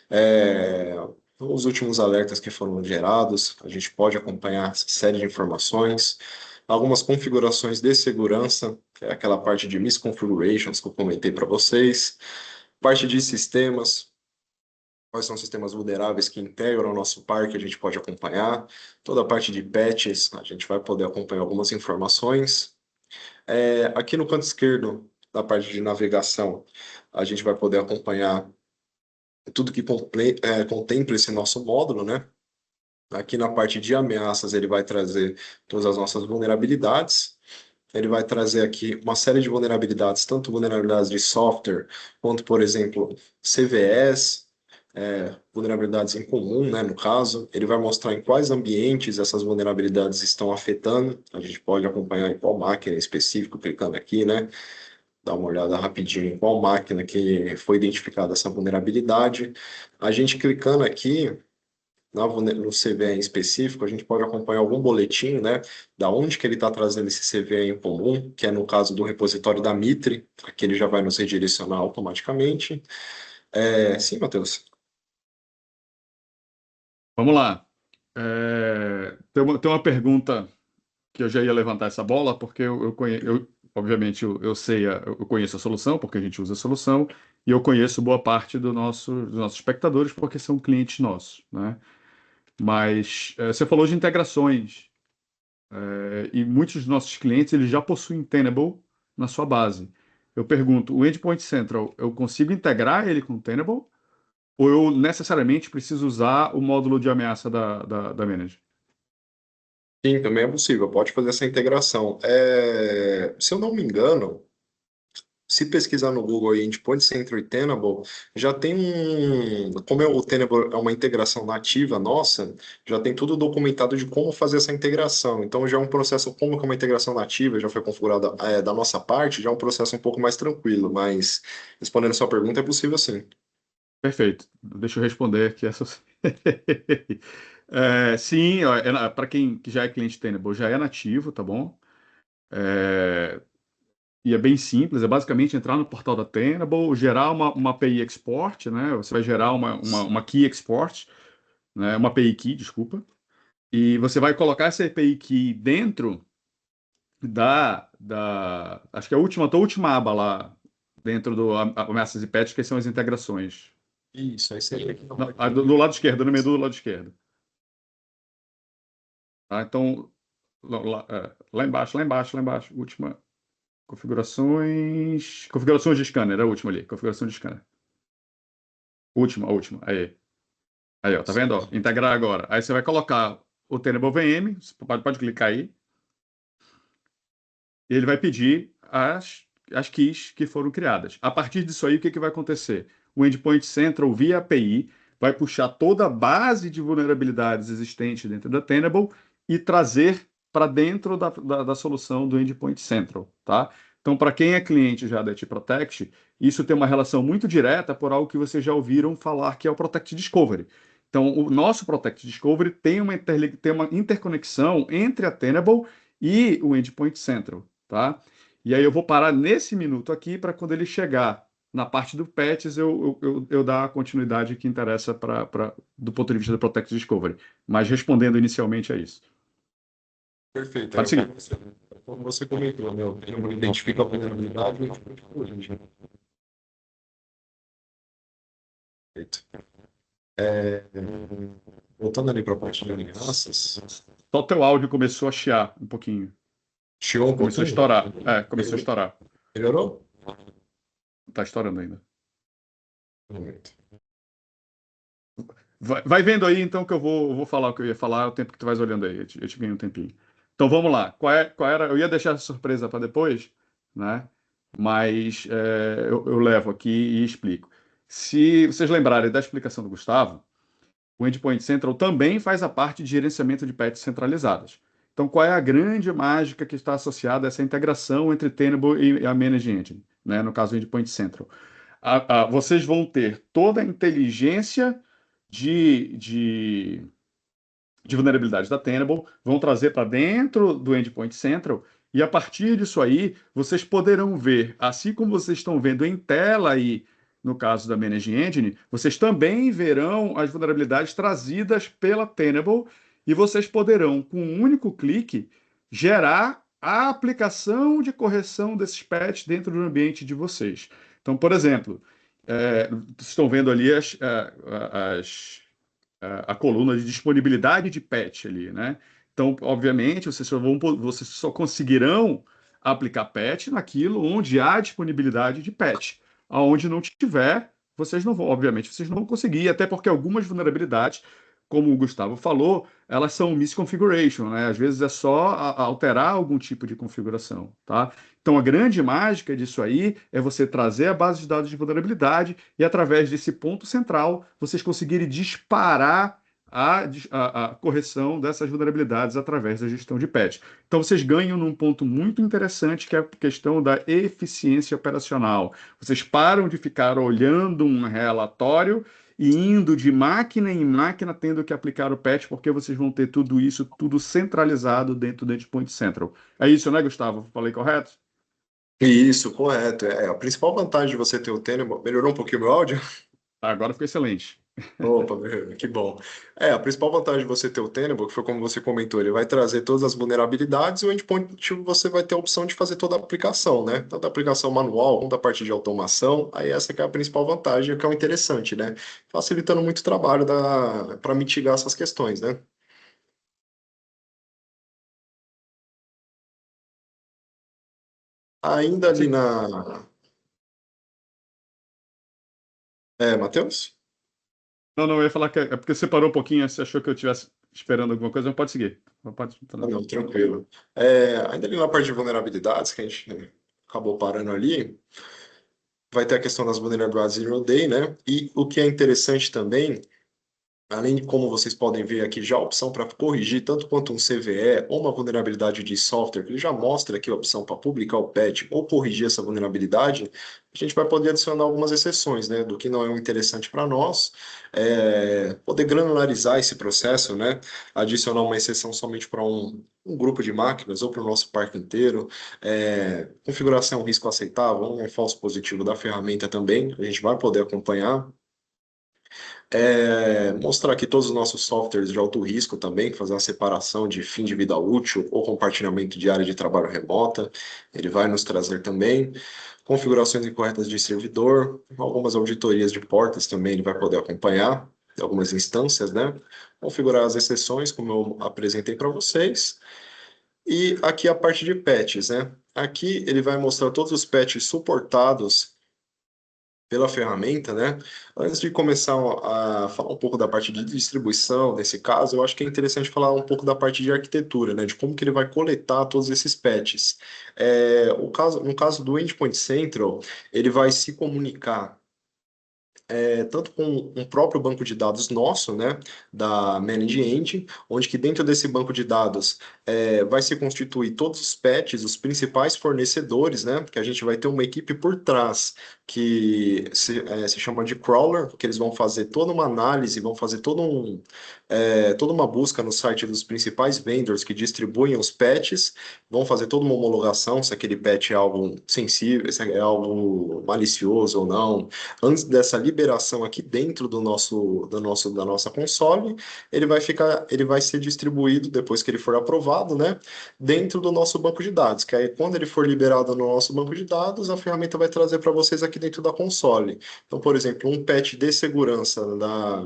É, os últimos alertas que foram gerados, a gente pode acompanhar essa série de informações, algumas configurações de segurança, que é aquela parte de misconfigurations que eu comentei para vocês, parte de sistemas, quais são os sistemas vulneráveis que integram o nosso parque, a gente pode acompanhar, toda a parte de patches, a gente vai poder acompanhar algumas informações. Aqui no canto esquerdo, da parte de navegação, a gente vai poder acompanhar tudo que contempla esse nosso módulo, né? Aqui na parte de ameaças, ele vai trazer todas as nossas vulnerabilidades. Ele vai trazer aqui uma série de vulnerabilidades, tanto vulnerabilidades de software, quanto, por exemplo, CVEs, vulnerabilidades em comum, né, no caso. Ele vai mostrar em quais ambientes essas vulnerabilidades estão afetando. A gente pode acompanhar em qual máquina em específico, clicando aqui, né? Dar uma olhada rapidinho em qual máquina que foi identificada essa vulnerabilidade. A gente clicando aqui no CVE em específico, a gente pode acompanhar algum boletim, né, da onde que ele está trazendo esse CVE em comum, que é no caso do repositório da Mitre, aqui ele já vai nos redirecionar automaticamente. Sim, Matheus? Vamos lá. Tem uma pergunta que eu já ia levantar essa bola, porque obviamente, eu sei, eu conheço a solução, porque a gente usa a solução, e eu conheço boa parte dos nossos espectadores, porque são clientes nossos, né? Mas você falou de integrações, e muitos dos nossos clientes eles já possuem Tenable na sua base. Eu pergunto, o Endpoint Central, eu consigo integrar ele com o Tenable? Ou eu necessariamente preciso usar o módulo de ameaça da Manager? Sim, também é possível, pode fazer essa integração. Se eu não me engano, se pesquisar no Google aí, Endpoint Center e Tenable, já tem como o Tenable é uma integração nativa nossa, já tem tudo documentado de como fazer essa integração. Então já é um processo, como que é uma integração nativa, já foi configurada da nossa parte, já é um processo um pouco mais tranquilo, mas respondendo sua pergunta, é possível sim. Perfeito. Deixa eu responder que essa. Sim, para quem que já é cliente Tenable, já é nativo, tá bom? É, e é bem simples, é basicamente entrar no portal da Tenable, gerar uma API export, né? Você vai gerar uma key export, né? Uma API key, desculpa. E você vai colocar essa API key dentro acho que é a última aba lá, dentro do Ameaças e Patches, que são as integrações. Isso, aí você clica Não, do lado esquerdo, no meio do lado esquerdo. Tá? Então, lá embaixo, lá embaixo, lá embaixo, última, configurações de scanner, é a última ali, configuração de scanner. Última, a última, aí, ó, tá vendo, ó? Integrar agora. Aí você vai colocar o Tenable VM, você pode clicar aí, e ele vai pedir as keys que foram criadas. A partir disso aí, o que que vai acontecer? O Endpoint Central, via API, vai puxar toda a base de vulnerabilidades existente dentro da Tenable e trazer para dentro da solução do Endpoint Central, tá? Então, para quem é cliente já da T-Protect, isso tem uma relação muito direta por algo que vocês já ouviram falar, que é o Protect Discovery. Então, o nosso Protect Discovery tem uma interconexão entre a Tenable e o Endpoint Central, tá? E aí eu vou parar nesse minuto aqui para quando ele chegar na parte do patches eu dar a continuidade que interessa do ponto de vista do Protect Discovery. Mas respondendo inicialmente a isso. Perfeito, aí Pode eu seguir. como você comentou, né? O Tenable identifica a vulnerabilidade e a gente corrige. Perfeito. É, voltando ali para a parte de ameaças, Só o teu áudio começou a chiar um pouquinho. chiou um Começou a pouquinho? estourar. É, começou a estourar. Melhorou? Tá estourando ainda. Um momento. Vai vendo aí, então, que eu vou falar o que eu ia falar, o tempo que tu vais olhando aí. Eu te ganho um tempinho. Então vamos lá. Qual era? Eu ia deixar essa surpresa para depois, né? Mas eu levo aqui e explico. Se vocês lembrarem da explicação do Gustavo, o Endpoint Central também faz a parte de gerenciamento de patches centralizadas. Então, qual é a grande mágica que está associada a essa integração entre Tenable e a Managed Engine, né? No caso, o Endpoint Central. Vocês vão ter toda a inteligência de, de, de vulnerabilidade da Tenable, vão trazer para dentro do Endpoint Central, e a partir disso aí, vocês poderão ver, assim como vocês estão vendo em tela aí, no caso da Managed Engine, vocês também verão as vulnerabilidades trazidas pela Tenable, e vocês poderão, com um único clique, gerar a aplicação de correção desses patches dentro do ambiente de vocês. Então, por exemplo, vocês estão vendo ali a coluna de disponibilidade de patch ali, né? Então, obviamente, vocês só conseguirão aplicar patch naquilo onde há disponibilidade de patch. Aonde não tiver, vocês não vão, obviamente, vocês não vão conseguir, até porque algumas vulnerabilidades, como o Gustavo falou, elas são misconfiguration, né? Às vezes é só alterar algum tipo de configuração, tá? Então, a grande mágica disso aí é você trazer a base de dados de vulnerabilidade e, através desse ponto central, vocês conseguirem disparar a correção dessas vulnerabilidades através da gestão de patch. Então, vocês ganham num ponto muito interessante, que é a questão da eficiência operacional. Vocês param de ficar olhando um relatório e indo de máquina em máquina tendo que aplicar o patch, porque vocês vão ter tudo isso, tudo centralizado dentro do Endpoint Central. É isso, né, Gustavo? Falei correto? Isso, correto. A principal vantagem de você ter o Tenable. Melhorou um pouquinho o meu áudio? Agora ficou excelente. Opa, que bom. A principal vantagem de você ter o Tenable, que foi como você comentou, ele vai trazer todas as vulnerabilidades e o endpoint você vai ter a opção de fazer toda a aplicação, né? Toda a aplicação manual, toda a parte de automação. Aí essa que é a principal vantagem, que é o interessante, né? Facilitando muito o trabalho para mitigar essas questões, né? Ainda ali na... Matheus? Não, eu ia falar que é porque você parou um pouquinho, você achou que eu estivesse esperando alguma coisa, mas pode seguir. Pode. Ah, não, tranquilo. Ainda ali na parte de vulnerabilidades, que a gente acabou parando ali, vai ter a questão das vulnerabilidades Zero Day, né? E o que é interessante também, além de como vocês podem ver aqui, já a opção para corrigir tanto quanto um CVE ou uma vulnerabilidade de software, que ele já mostra aqui a opção para publicar o patch ou corrigir essa vulnerabilidade, a gente vai poder adicionar algumas exceções, né, do que não é interessante para nós, poder granularizar esse processo, né, adicionar uma exceção somente para um grupo de máquinas ou para o nosso parque inteiro, configuração risco aceitável, um falso positivo da ferramenta também, a gente vai poder acompanhar. Mostrar aqui todos os nossos softwares de alto risco também, fazer uma separação de fim de vida útil ou compartilhamento de área de trabalho remota. Ele vai nos trazer também configurações incorretas de servidor, algumas auditorias de portas também ele vai poder acompanhar, algumas instâncias, né? Configurar as exceções, como eu apresentei para vocês. E aqui a parte de patches, né? Aqui ele vai mostrar todos os patches suportados pela ferramenta, né? Antes de começar a falar um pouco da parte de distribuição, nesse caso, eu acho que é interessante falar um pouco da parte de arquitetura, né? De como que ele vai coletar todos esses patches. No caso do Endpoint Central, ele vai se comunicar tanto com um próprio banco de dados nosso, né, da Managed Engine, onde que dentro desse banco de dados vai se constituir todos os patches, os principais fornecedores, né, que a gente vai ter uma equipe por trás que se chama de crawler, que eles vão fazer toda uma análise, vão fazer toda uma busca no site dos principais vendors que distribuem os patches, vão fazer toda uma homologação, se aquele patch é algo sensível, se é algo malicioso ou não, antes dessa liberação aqui dentro da nossa console, ele vai ser distribuído depois que ele for aprovado salvado, né, dentro do nosso banco de dados, que aí quando ele for liberado no nosso banco de dados, a ferramenta vai trazer para vocês aqui dentro da console. Então, por exemplo, um patch de segurança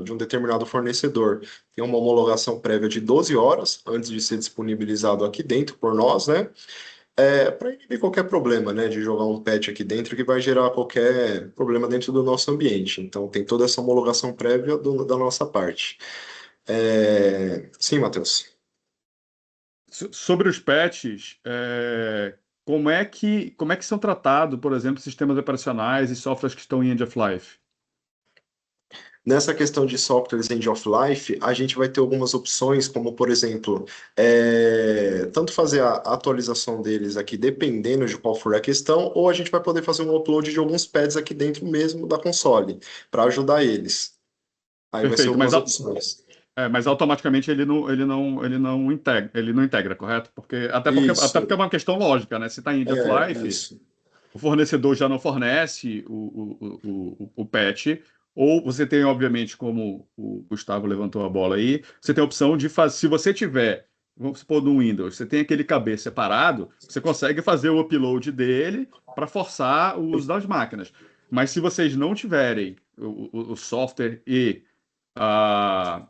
de um determinado fornecedor tem uma homologação prévia de 12 horas antes de ser disponibilizado aqui dentro por nós, né? Para inibir qualquer problema, né, de jogar um patch aqui dentro que vai gerar qualquer problema dentro do nosso ambiente. Então, tem toda essa homologação prévia da nossa parte. Sim, Matheus. Sobre os patches, como é que são tratados, por exemplo, sistemas operacionais e softwares que estão em end of life? Nessa questão de softwares end of life, a gente vai ter algumas opções, como por exemplo, tanto fazer a atualização deles aqui, dependendo de qual for a questão, ou a gente vai poder fazer um upload de alguns pads aqui dentro mesmo da console, para ajudar eles. Aí vai ser Perfeito, mas, algumas opções. mas automaticamente ele não integra, correto? Até porque é Isso, uma questão lógica, né? Se está em end of life, isso. o fornecedor já não fornece o patch, ou você tem, obviamente, como o Gustavo levantou a bola aí, você tem a opção de fazer, se você tiver, vamos supor, no Windows, você tem aquele KB separado, você consegue fazer o upload dele para forçar o uso das máquinas. Mas se vocês não tiverem o software e a,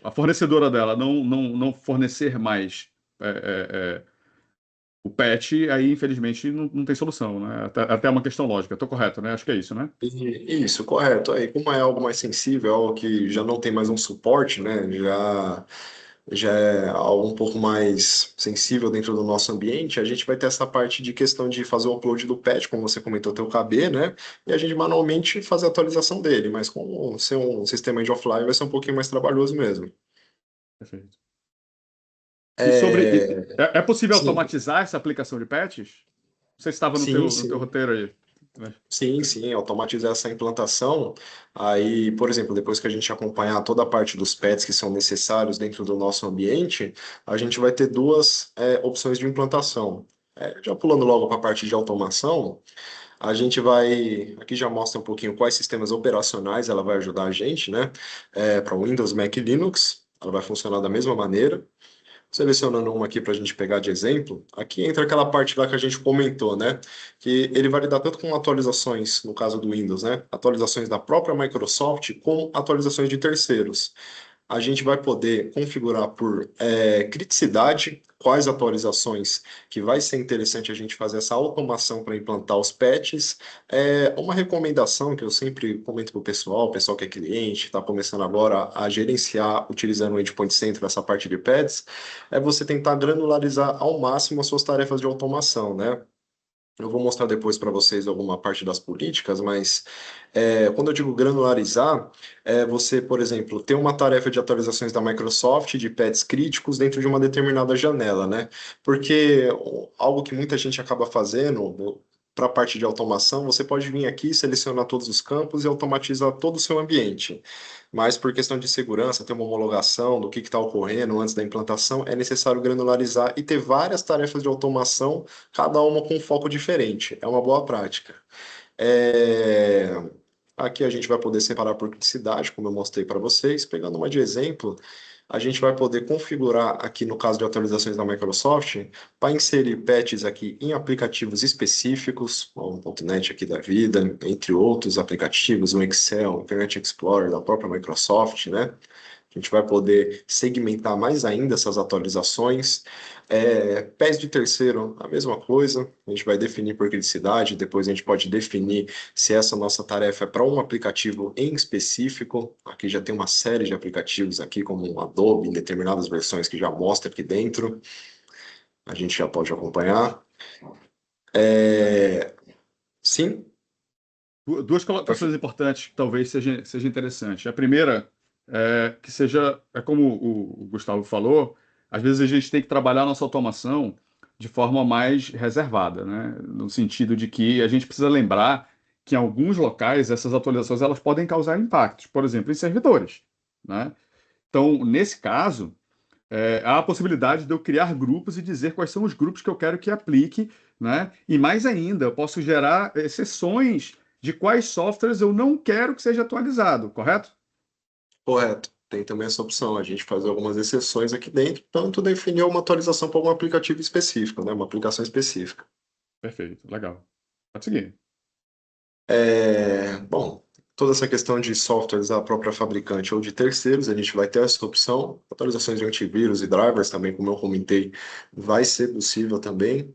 a fornecedora dela não fornecer mais é, é, é, o patch, aí infelizmente não tem solução, né? Até uma questão lógica. Estou correto, né? Acho que é isso, né? Isso, correto. Aí, como é algo mais sensível, algo que já não tem mais um suporte, né? Já é algo um pouco mais sensível dentro do nosso ambiente, a gente vai ter essa parte de questão de fazer o upload do patch, como você comentou, teu KB, né? E a gente manualmente fazer a atualização dele, mas com ser um sistema de offline vai ser um pouquinho mais trabalhoso mesmo. Perfeito. E sobre. É, É possível sim, automatizar essa aplicação de patches? Você estava no sim, teu, no teu sim. roteiro aí, né? Sim, sim, automatizar essa implantação. Aí, por exemplo, depois que a gente acompanhar toda a parte dos pets que são necessários dentro do nosso ambiente, a gente vai ter duas opções de implantação. Já pulando logo para a parte de automação, a gente vai. Aqui já mostra um pouquinho quais sistemas operacionais ela vai ajudar a gente, né? Para Windows, Mac e Linux, ela vai funcionar da mesma maneira. Selecionando uma aqui para a gente pegar de exemplo, aqui entra aquela parte lá que a gente comentou, né? Que ele vai lidar tanto com atualizações, no caso do Windows, né? Atualizações da própria Microsoft, como atualizações de terceiros. A gente vai poder configurar por criticidade quais atualizações que vai ser interessante a gente fazer essa automação para implantar os patches. Uma recomendação que eu sempre comento para o pessoal que é cliente, está começando agora a gerenciar utilizando o Endpoint Center essa parte de pads, é você tentar granularizar ao máximo as suas tarefas de automação, né? Eu vou mostrar depois para vocês alguma parte das políticas, mas quando eu digo granularizar, você, por exemplo, ter uma tarefa de atualizações da Microsoft de patches críticos dentro de uma determinada janela, né? Porque algo que muita gente acaba fazendo para a parte de automação, você pode vir aqui, selecionar todos os campos e automatizar todo o seu ambiente. Mas por questão de segurança, ter uma homologação do que está ocorrendo antes da implantação, é necessário granularizar e ter várias tarefas de automação, cada uma com um foco diferente. É uma boa prática. É, Aqui a gente vai poder separar por criticidade, como eu mostrei para vocês. Pegando uma de exemplo, a gente vai poder configurar aqui no caso de atualizações da Microsoft, para inserir patches aqui em aplicativos específicos, o .NET aqui da vida, entre outros aplicativos, o Excel, o Internet Explorer da própria Microsoft, né? A gente vai poder segmentar mais ainda essas atualizações. Pés de terceiro, a mesma coisa. A gente vai definir por criticidade, depois a gente pode definir se essa nossa tarefa é para um aplicativo em específico. Aqui já tem uma série de aplicativos aqui, como o Adobe, em determinadas versões que já mostra aqui dentro. A gente já pode acompanhar. É, Sim, Duas colocações importantes que talvez seja interessante. A primeira é que como o Gustavo falou, às vezes a gente tem que trabalhar a nossa automação de forma mais reservada, né? No sentido de que a gente precisa lembrar que em alguns locais essas atualizações elas podem causar impactos, por exemplo, em servidores, né? Então, nesse caso, há a possibilidade de eu criar grupos e dizer quais são os grupos que eu quero que aplique, né? E mais ainda, eu posso gerar exceções de quais softwares eu não quero que seja atualizado, correto? correto. Tem também essa opção, a gente faz algumas exceções aqui dentro, tanto definir uma atualização para algum aplicativo específico, né? Uma aplicação específica. Perfeito, legal. Pode seguir. Bom, toda essa questão de softwares da própria fabricante ou de terceiros, a gente vai ter essa opção. Atualizações de antivírus e drivers também, como eu comentei, vai ser possível também.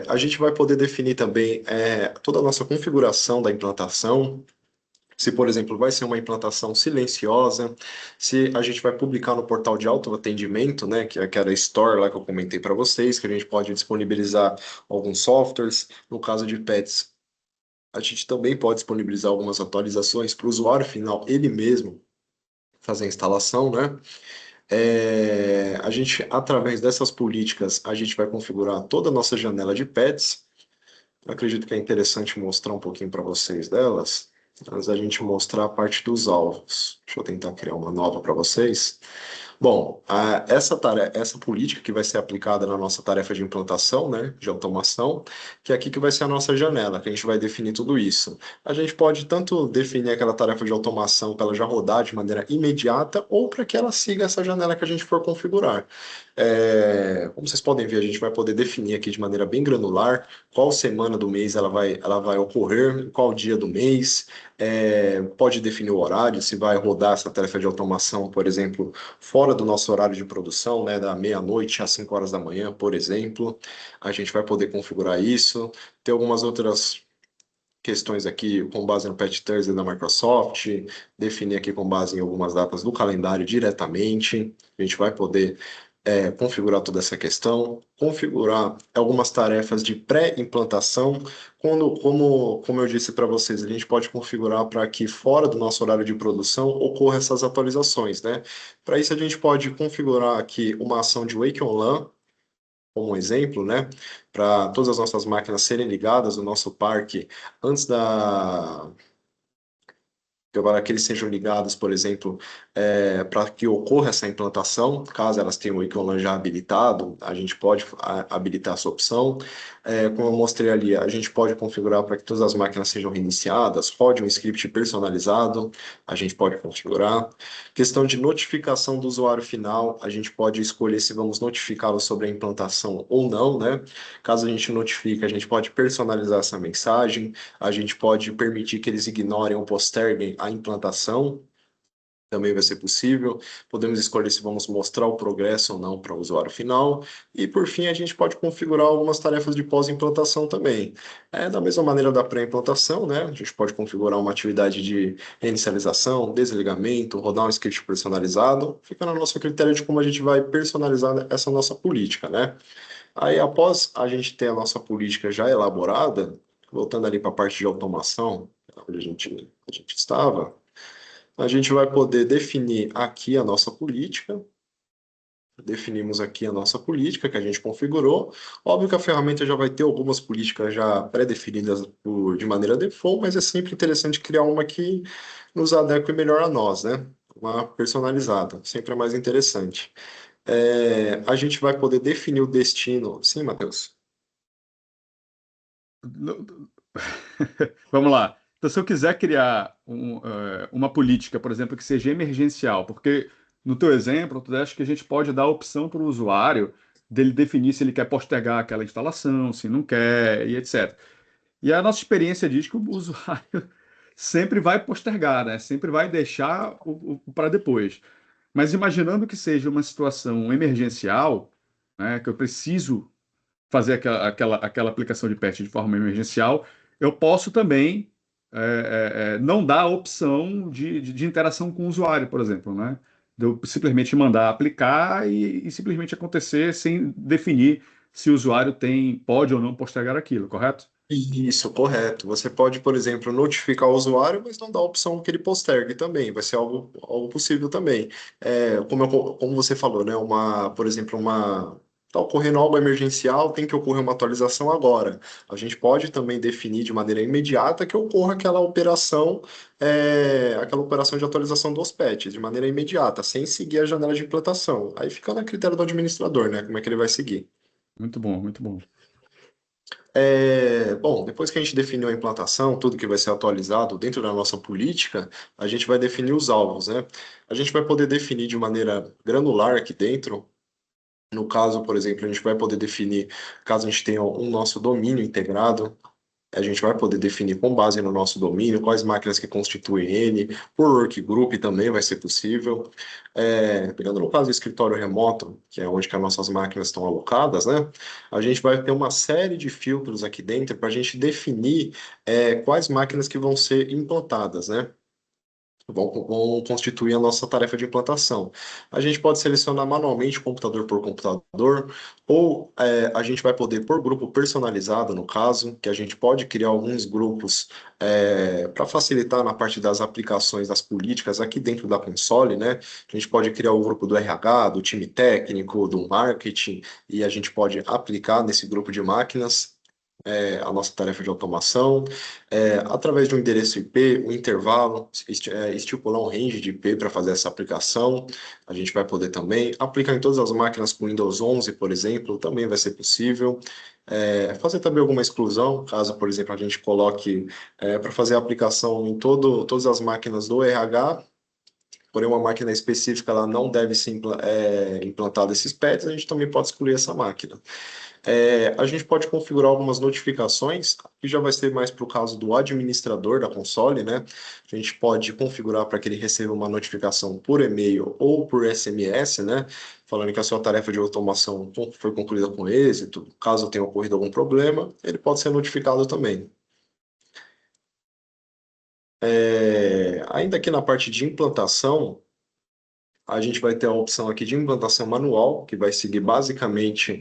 A gente vai poder definir também toda a nossa configuração da implantação. Se, por exemplo, vai ser uma implantação silenciosa, se a gente vai publicar no portal de autoatendimento, né, que é aquela store lá que eu comentei para vocês, que a gente pode disponibilizar alguns softwares. No caso de pets, a gente também pode disponibilizar algumas atualizações para o usuário final, ele mesmo, fazer a instalação, né? A gente, através dessas políticas, a gente vai configurar toda a nossa janela de pets. Eu acredito que é interessante mostrar um pouquinho para vocês delas, antes da gente mostrar a parte dos alvos. Deixa eu tentar criar uma nova para vocês. Bom, essa política que vai ser aplicada na nossa tarefa de implantação, né, de automação, que é aqui que vai ser a nossa janela, que a gente vai definir tudo isso. A gente pode tanto definir aquela tarefa de automação para ela já rodar de maneira imediata, ou para que ela siga essa janela que a gente for configurar. Como vocês podem ver, a gente vai poder definir aqui de maneira bem granular qual semana do mês ela vai ocorrer, qual dia do mês, pode definir o horário, se vai rodar essa tarefa de automação, por exemplo, fora do nosso horário de produção, né, da meia-noite às 5 horas da manhã, por exemplo. A gente vai poder configurar isso. Tem algumas outras questões aqui com base no Patch Thursday da Microsoft, definir aqui com base em algumas datas do calendário diretamente. A gente vai poder configurar toda essa questão, configurar algumas tarefas de pré-implantação. Como eu disse para vocês, a gente pode configurar para que fora do nosso horário de produção ocorra essas atualizações, né? Para isso a gente pode configurar aqui uma ação de Wake on LAN, como um exemplo, né? Para todas as nossas máquinas serem ligadas no nosso parque antes para que eles sejam ligados, por exemplo, para que ocorra essa implantação, caso elas tenham o Ecolan já habilitado, a gente pode habilitar essa opção. Como eu mostrei ali, a gente pode configurar para que todas as máquinas sejam reiniciadas, rode um script personalizado, a gente pode configurar. Questão de notificação do usuário final, a gente pode escolher se vamos notificá-lo sobre a implantação ou não, né? Caso a gente notifique, a gente pode personalizar essa mensagem, a gente pode permitir que eles ignorem ou posterguem a implantação, também vai ser possível. Podemos escolher se vamos mostrar o progresso ou não para o usuário final. E, por fim, a gente pode configurar algumas tarefas de pós-implantação também. Da mesma maneira da pré-implantação, né? A gente pode configurar uma atividade de reinicialização, desligamento, rodar um script personalizado. Fica no nosso critério de como a gente vai personalizar essa nossa política, né? Aí, após a gente ter a nossa política já elaborada, voltando ali para a parte de automação, onde a gente estava, a gente vai poder definir aqui a nossa política. Definimos aqui a nossa política que a gente configurou. Óbvio que a ferramenta já vai ter algumas políticas já pré-definidas de maneira default, mas é sempre interessante criar uma que nos adeque melhor a nós, né? Uma personalizada, sempre é mais interessante. A gente vai poder definir o destino. Sim, Matheus? Vamos lá. Então, se eu quiser criar uma política, por exemplo, que seja emergencial, porque no teu exemplo, tu acha que a gente pode dar a opção para o usuário dele definir se ele quer postergar aquela instalação, se não quer, e etc. E a nossa experiência diz que o usuário sempre vai postergar, né? Sempre vai deixar para depois. Mas imaginando que seja uma situação emergencial, né, que eu preciso fazer aquela aplicação de patch de forma emergencial, eu posso também não dar a opção de interação com o usuário, por exemplo, né? De eu simplesmente mandar aplicar e simplesmente acontecer sem definir se o usuário pode ou não postergar aquilo, correto? Isso, correto. Você pode, por exemplo, notificar o usuário, mas não dar a opção que ele postergue também. Vai ser algo possível também. Como você falou, né? Por exemplo, está ocorrendo algo emergencial, tem que ocorrer uma atualização agora. A gente pode também definir de maneira imediata que ocorra aquela operação de atualização dos patches, de maneira imediata, sem seguir a janela de implantação. Aí fica a critério do administrador, né? Como é que ele vai seguir. Muito bom, muito bom. Bom, depois que a gente definiu a implantação, tudo que vai ser atualizado dentro da nossa política, a gente vai definir os alvos, né? A gente vai poder definir de maneira granular aqui dentro. No caso, por exemplo, a gente vai poder definir, caso a gente tenha um nosso domínio integrado, a gente vai poder definir com base no nosso domínio quais máquinas que constituem ele, por workgroup também vai ser possível. Pegando no caso do escritório remoto, que é onde que as nossas máquinas estão alocadas, né? A gente vai ter uma série de filtros aqui dentro para a gente definir quais máquinas que vão ser implantadas, né? Vão constituir a nossa tarefa de implantação. A gente pode selecionar manualmente, computador por computador, ou a gente vai poder, por grupo personalizado, no caso, que a gente pode criar alguns grupos para facilitar na parte das aplicações das políticas aqui dentro da console, né? A gente pode criar o grupo do RH, do time técnico, do marketing, e a gente pode aplicar nesse grupo de máquinas a nossa tarefa de automação, através de um endereço IP, um intervalo, estipular um range de IP para fazer essa aplicação. A gente vai poder também aplicar em todas as máquinas com Windows 11, por exemplo, também vai ser possível. Fazer também alguma exclusão, caso, por exemplo, a gente coloque para fazer a aplicação em todas as máquinas do RH, porém uma máquina específica ela não deve ser implantada esses pads, a gente também pode excluir essa máquina. A gente pode configurar algumas notificações, que já vai ser mais para o caso do administrador da console, né? A gente pode configurar para que ele receba uma notificação por e-mail ou por SMS, né? Falando que a sua tarefa de automação foi concluída com êxito. Caso tenha ocorrido algum problema, ele pode ser notificado também. Ainda aqui na parte de implantação, a gente vai ter a opção aqui de implantação manual, que vai seguir basicamente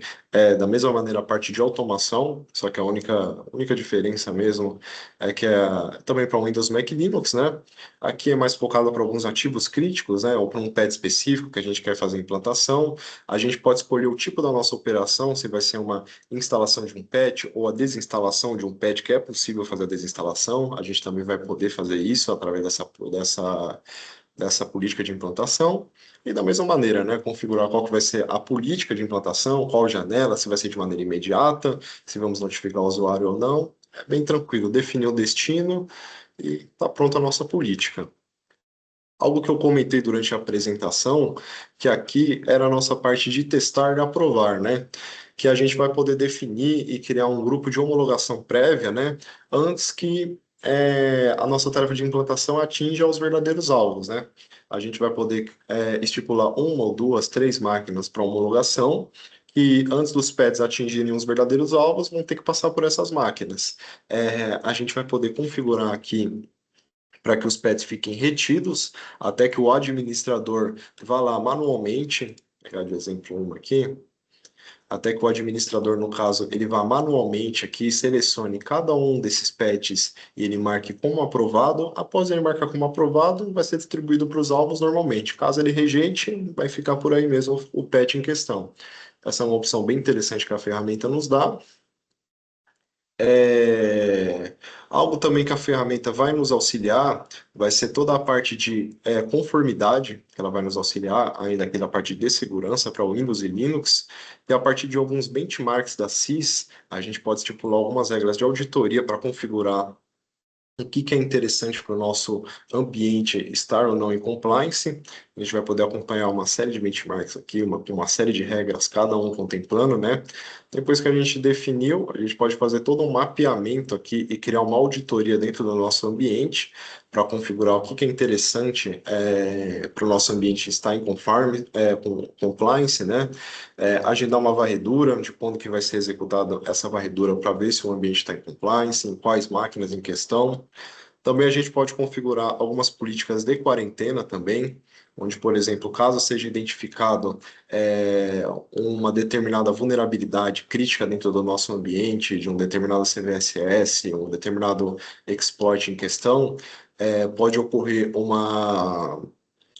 da mesma maneira a parte de automação, só que a única diferença mesmo é que é também para o Windows Mac Linux, né? Aqui é mais focado para alguns ativos críticos, né? Ou para um pad específico que a gente quer fazer a implantação. A gente pode escolher o tipo da nossa operação, se vai ser uma instalação de um patch ou a desinstalação de um patch, que é possível fazer a desinstalação. A gente também vai poder fazer isso através dessa política de implantação. E da mesma maneira, né, configurar qual que vai ser a política de implantação, qual janela, se vai ser de maneira imediata, se vamos notificar o usuário ou não. É bem tranquilo, definir o destino e está pronta a nossa política. Algo que eu comentei durante a apresentação, que aqui era a nossa parte de testar e aprovar, né? Que a gente vai poder definir e criar um grupo de homologação prévia, né? Antes que a nossa tarefa de implantação atinja os verdadeiros alvos, né? A gente vai poder estipular uma ou duas, três máquinas para homologação, e antes dos pads atingirem os verdadeiros alvos, vão ter que passar por essas máquinas. A gente vai poder configurar aqui para que os pets fiquem retidos, até que o administrador vá lá manualmente, vou pegar de exemplo um aqui, até que o administrador, no caso, ele vá manualmente aqui, selecione cada um desses pets e ele marque como aprovado. Após ele marcar como aprovado, vai ser distribuído para os alvos normalmente. Caso ele rejeite, vai ficar por aí mesmo o pet em questão. Essa é uma opção bem interessante que a ferramenta nos dá. É, Algo também que a ferramenta vai nos auxiliar vai ser toda a parte de conformidade, que ela vai nos auxiliar, ainda aqui na parte de segurança para Windows e Linux, e a partir de alguns benchmarks da CIS, a gente pode estipular algumas regras de auditoria para configurar o que é interessante para o nosso ambiente estar ou não em compliance. A gente vai poder acompanhar uma série de benchmarks aqui, uma série de regras, cada um contemplando, né? Depois que a gente definiu, a gente pode fazer todo um mapeamento aqui e criar uma auditoria dentro do nosso ambiente para configurar o que é interessante para o nosso ambiente estar em com compliance, né? Agendar uma varredura de quando que vai ser executada essa varredura para ver se o ambiente está em compliance, em quais máquinas em questão. Também a gente pode configurar algumas políticas de quarentena também, onde, por exemplo, caso seja identificado uma determinada vulnerabilidade crítica dentro do nosso ambiente, de um determinado CVSS, um determinado exploit em questão, pode ocorrer uma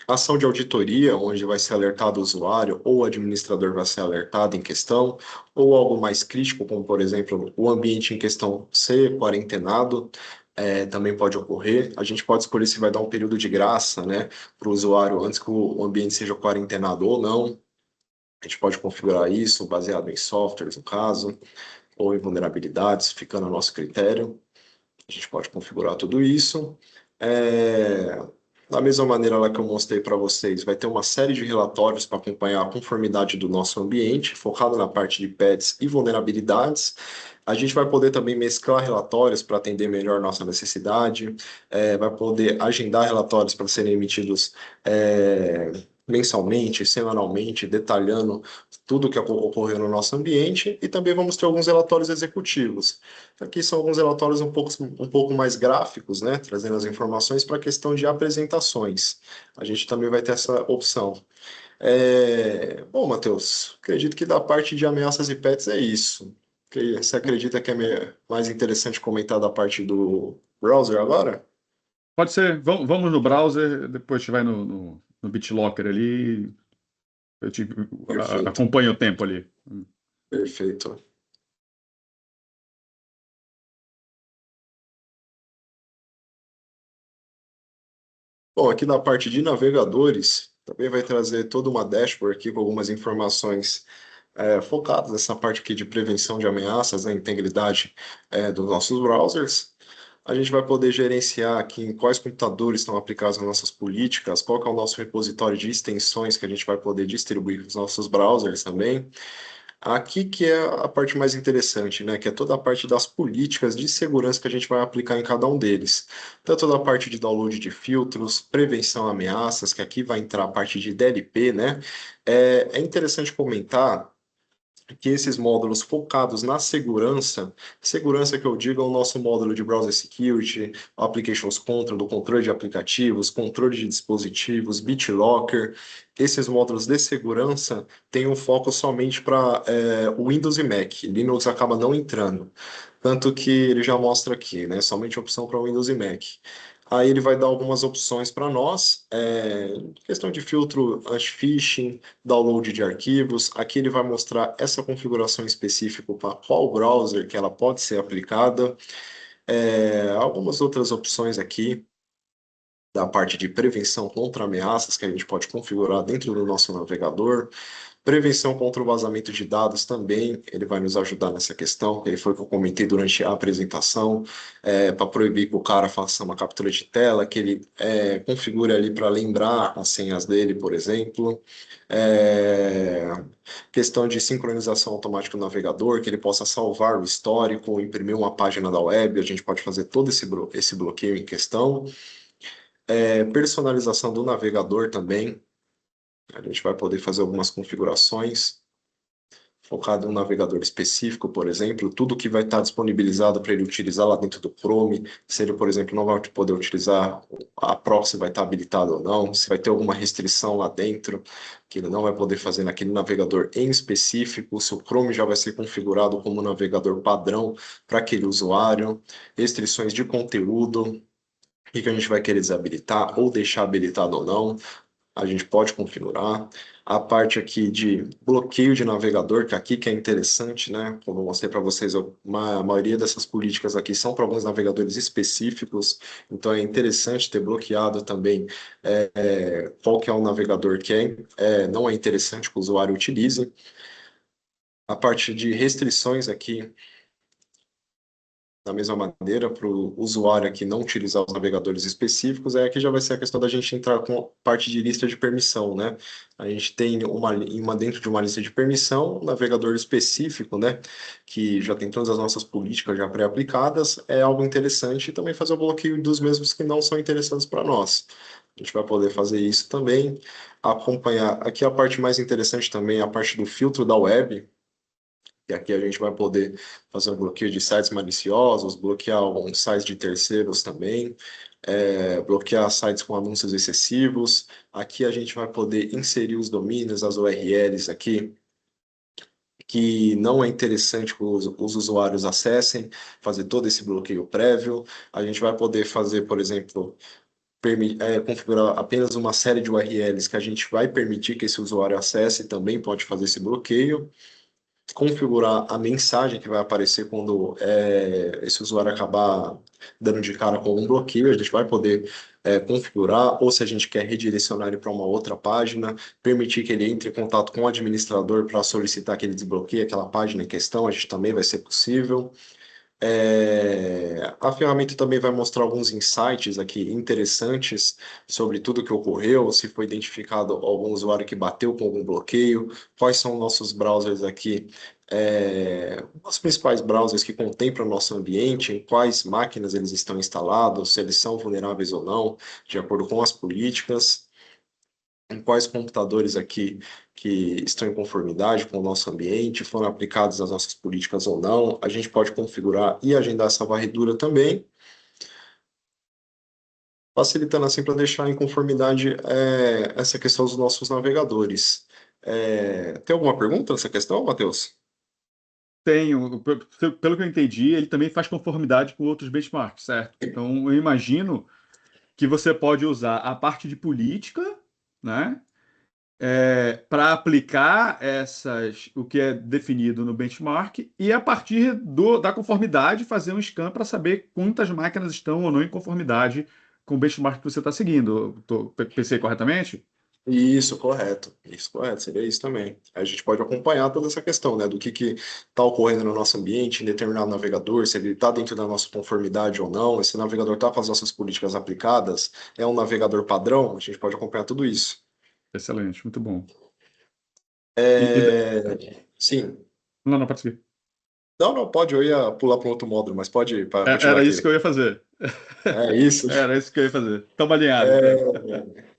ação de auditoria, onde vai ser alertado o usuário ou o administrador vai ser alertado em questão, ou algo mais crítico, como, por exemplo, o ambiente em questão ser quarentenado, também pode ocorrer. A gente pode escolher se vai dar um período de graça, né, para o usuário antes que o ambiente seja quarentenado ou não. A gente pode configurar isso baseado em softwares, no caso. ou em vulnerabilidades, fica no nosso critério. A gente pode configurar tudo isso. Da mesma maneira lá que eu mostrei para vocês, vai ter uma série de relatórios para acompanhar a conformidade do nosso ambiente, focado na parte de pets e vulnerabilidades. A gente vai poder também mesclar relatórios para atender melhor nossa necessidade, vai poder agendar relatórios para serem emitidos mensalmente, semanalmente, detalhando tudo o que ocorreu no nosso ambiente, e também vamos ter alguns relatórios executivos. Aqui são alguns relatórios um pouco mais gráficos, né, trazendo as informações para a questão de apresentações. A gente também vai ter essa opção. Bom, Matheus, acredito que da parte de ameaças e pets é isso. Você acredita que é mais interessante comentar da parte do browser agora? Pode ser. Vamos no browser, depois a gente vai no BitLocker ali. Eu te Perfeito, acompanho o tempo ali. perfeito. Bom, aqui na parte de navegadores, também vai trazer toda uma dashboard aqui com algumas informações focadas nessa parte aqui de prevenção de ameaças, né, integridade dos nossos browsers. A gente vai poder gerenciar aqui em quais computadores estão aplicadas as nossas políticas, qual que é o nosso repositório de extensões que a gente vai poder distribuir para os nossos browsers também. Aqui que é a parte mais interessante, né? Que é toda a parte das políticas de segurança que a gente vai aplicar em cada um deles. Tanto da parte de download de filtros, prevenção a ameaças, que aqui vai entrar a parte de DLP, né? É interessante comentar que esses módulos focados na segurança, segurança que eu digo é o nosso módulo de Browser Security, Applications Control, do controle de aplicativos, controle de dispositivos, BitLocker, esses módulos de segurança têm um foco somente para Windows e Mac, Linux acaba não entrando, tanto que ele já mostra aqui, né, somente opção para Windows e Mac. Aí ele vai dar algumas opções para nós, questão de filtro anti-phishing, download de arquivos. Aqui ele vai mostrar essa configuração específica para qual browser que ela pode ser aplicada. Algumas outras opções aqui da parte de prevenção contra ameaças que a gente pode configurar dentro do nosso navegador. Prevenção contra o vazamento de dados também, ele vai nos ajudar nessa questão, que foi o que eu comentei durante a apresentação, para proibir que o cara faça uma captura de tela, que ele configure ali para lembrar as senhas dele, por exemplo. É, questão de sincronização automática do navegador, que ele possa salvar o histórico, imprimir uma página da web, a gente pode fazer todo esse bloqueio em questão. Personalização do navegador também, a gente vai poder fazer algumas configurações focado em um navegador específico, por exemplo, tudo que vai estar disponibilizado para ele utilizar lá dentro do Chrome, se ele, por exemplo, não vai poder utilizar a proxy, vai estar habilitado ou não, se vai ter alguma restrição lá dentro, que ele não vai poder fazer naquele navegador em específico, se o Chrome já vai ser configurado como navegador padrão para aquele usuário, restrições de conteúdo, o que a gente vai querer desabilitar ou deixar habilitado ou não, a gente pode configurar. A parte aqui de bloqueio de navegador, que aqui que é interessante, né? Como eu mostrei para vocês, a maioria dessas políticas aqui são para alguns navegadores específicos, então é interessante ter bloqueado também qual que é o navegador que não é interessante que o usuário utilize. A parte de restrições aqui, da mesma maneira, para o usuário aqui não utilizar os navegadores específicos, aqui já vai ser a questão da gente entrar com a parte de lista de permissão, né? A gente tem dentro de uma lista de permissão, um navegador específico, né? Que já tem todas as nossas políticas já pré-aplicadas, é algo interessante, e também fazer o bloqueio dos mesmos que não são interessantes para nós. A gente vai poder fazer isso também, acompanhar. Aqui a parte mais interessante também é a parte do filtro da web, e aqui a gente vai poder fazer um bloqueio de sites maliciosos, bloquear alguns sites de terceiros também, bloquear sites com anúncios excessivos. Aqui a gente vai poder inserir os domínios, as URLs aqui, que não é interessante que os usuários acessem, fazer todo esse bloqueio prévio. A gente vai poder fazer, por exemplo, configurar apenas uma série de URLs que a gente vai permitir que esse usuário acesse, também pode fazer esse bloqueio, configurar a mensagem que vai aparecer quando esse usuário acabar dando de cara com algum bloqueio. A gente vai poder configurar, ou se a gente quer redirecionar ele para uma outra página, permitir que ele entre em contato com o administrador para solicitar que ele desbloqueie aquela página em questão, a gente também vai ser possível. A ferramenta também vai mostrar alguns insights aqui interessantes sobre tudo que ocorreu, se foi identificado algum usuário que bateu com algum bloqueio, quais são nossos browsers aqui, os principais browsers que contemplam o nosso ambiente, em quais máquinas eles estão instalados, se eles são vulneráveis ou não, de acordo com as políticas, em quais computadores aqui que estão em conformidade com o nosso ambiente, foram aplicadas as nossas políticas ou não. A gente pode configurar e agendar essa varredura também, facilitando assim para deixar em conformidade essa questão dos nossos navegadores. Tem alguma pergunta nessa questão, Matheus? Tenho, pelo que eu entendi, ele também faz conformidade com outros benchmarks, certo? Então, eu imagino que você pode usar a parte de política, né, para aplicar o que é definido no benchmark e a partir da conformidade fazer um scan para saber quantas máquinas estão ou não em conformidade com o benchmark que você está seguindo. Pensei corretamente? Isso, correto, seria isso também. A gente pode acompanhar toda essa questão, né, do que está ocorrendo no nosso ambiente, em determinado navegador, se ele está dentro da nossa conformidade ou não, esse navegador está com as nossas políticas aplicadas, é um navegador padrão, a gente pode acompanhar tudo isso. Excelente, muito bom. Sim. Não, não, pode seguir. Não, não, pode, eu ia pular para um outro módulo, mas pode continuar Era isso que aqui. eu ia fazer. É isso. Era isso que eu ia fazer. Tamo alinhado, então. É,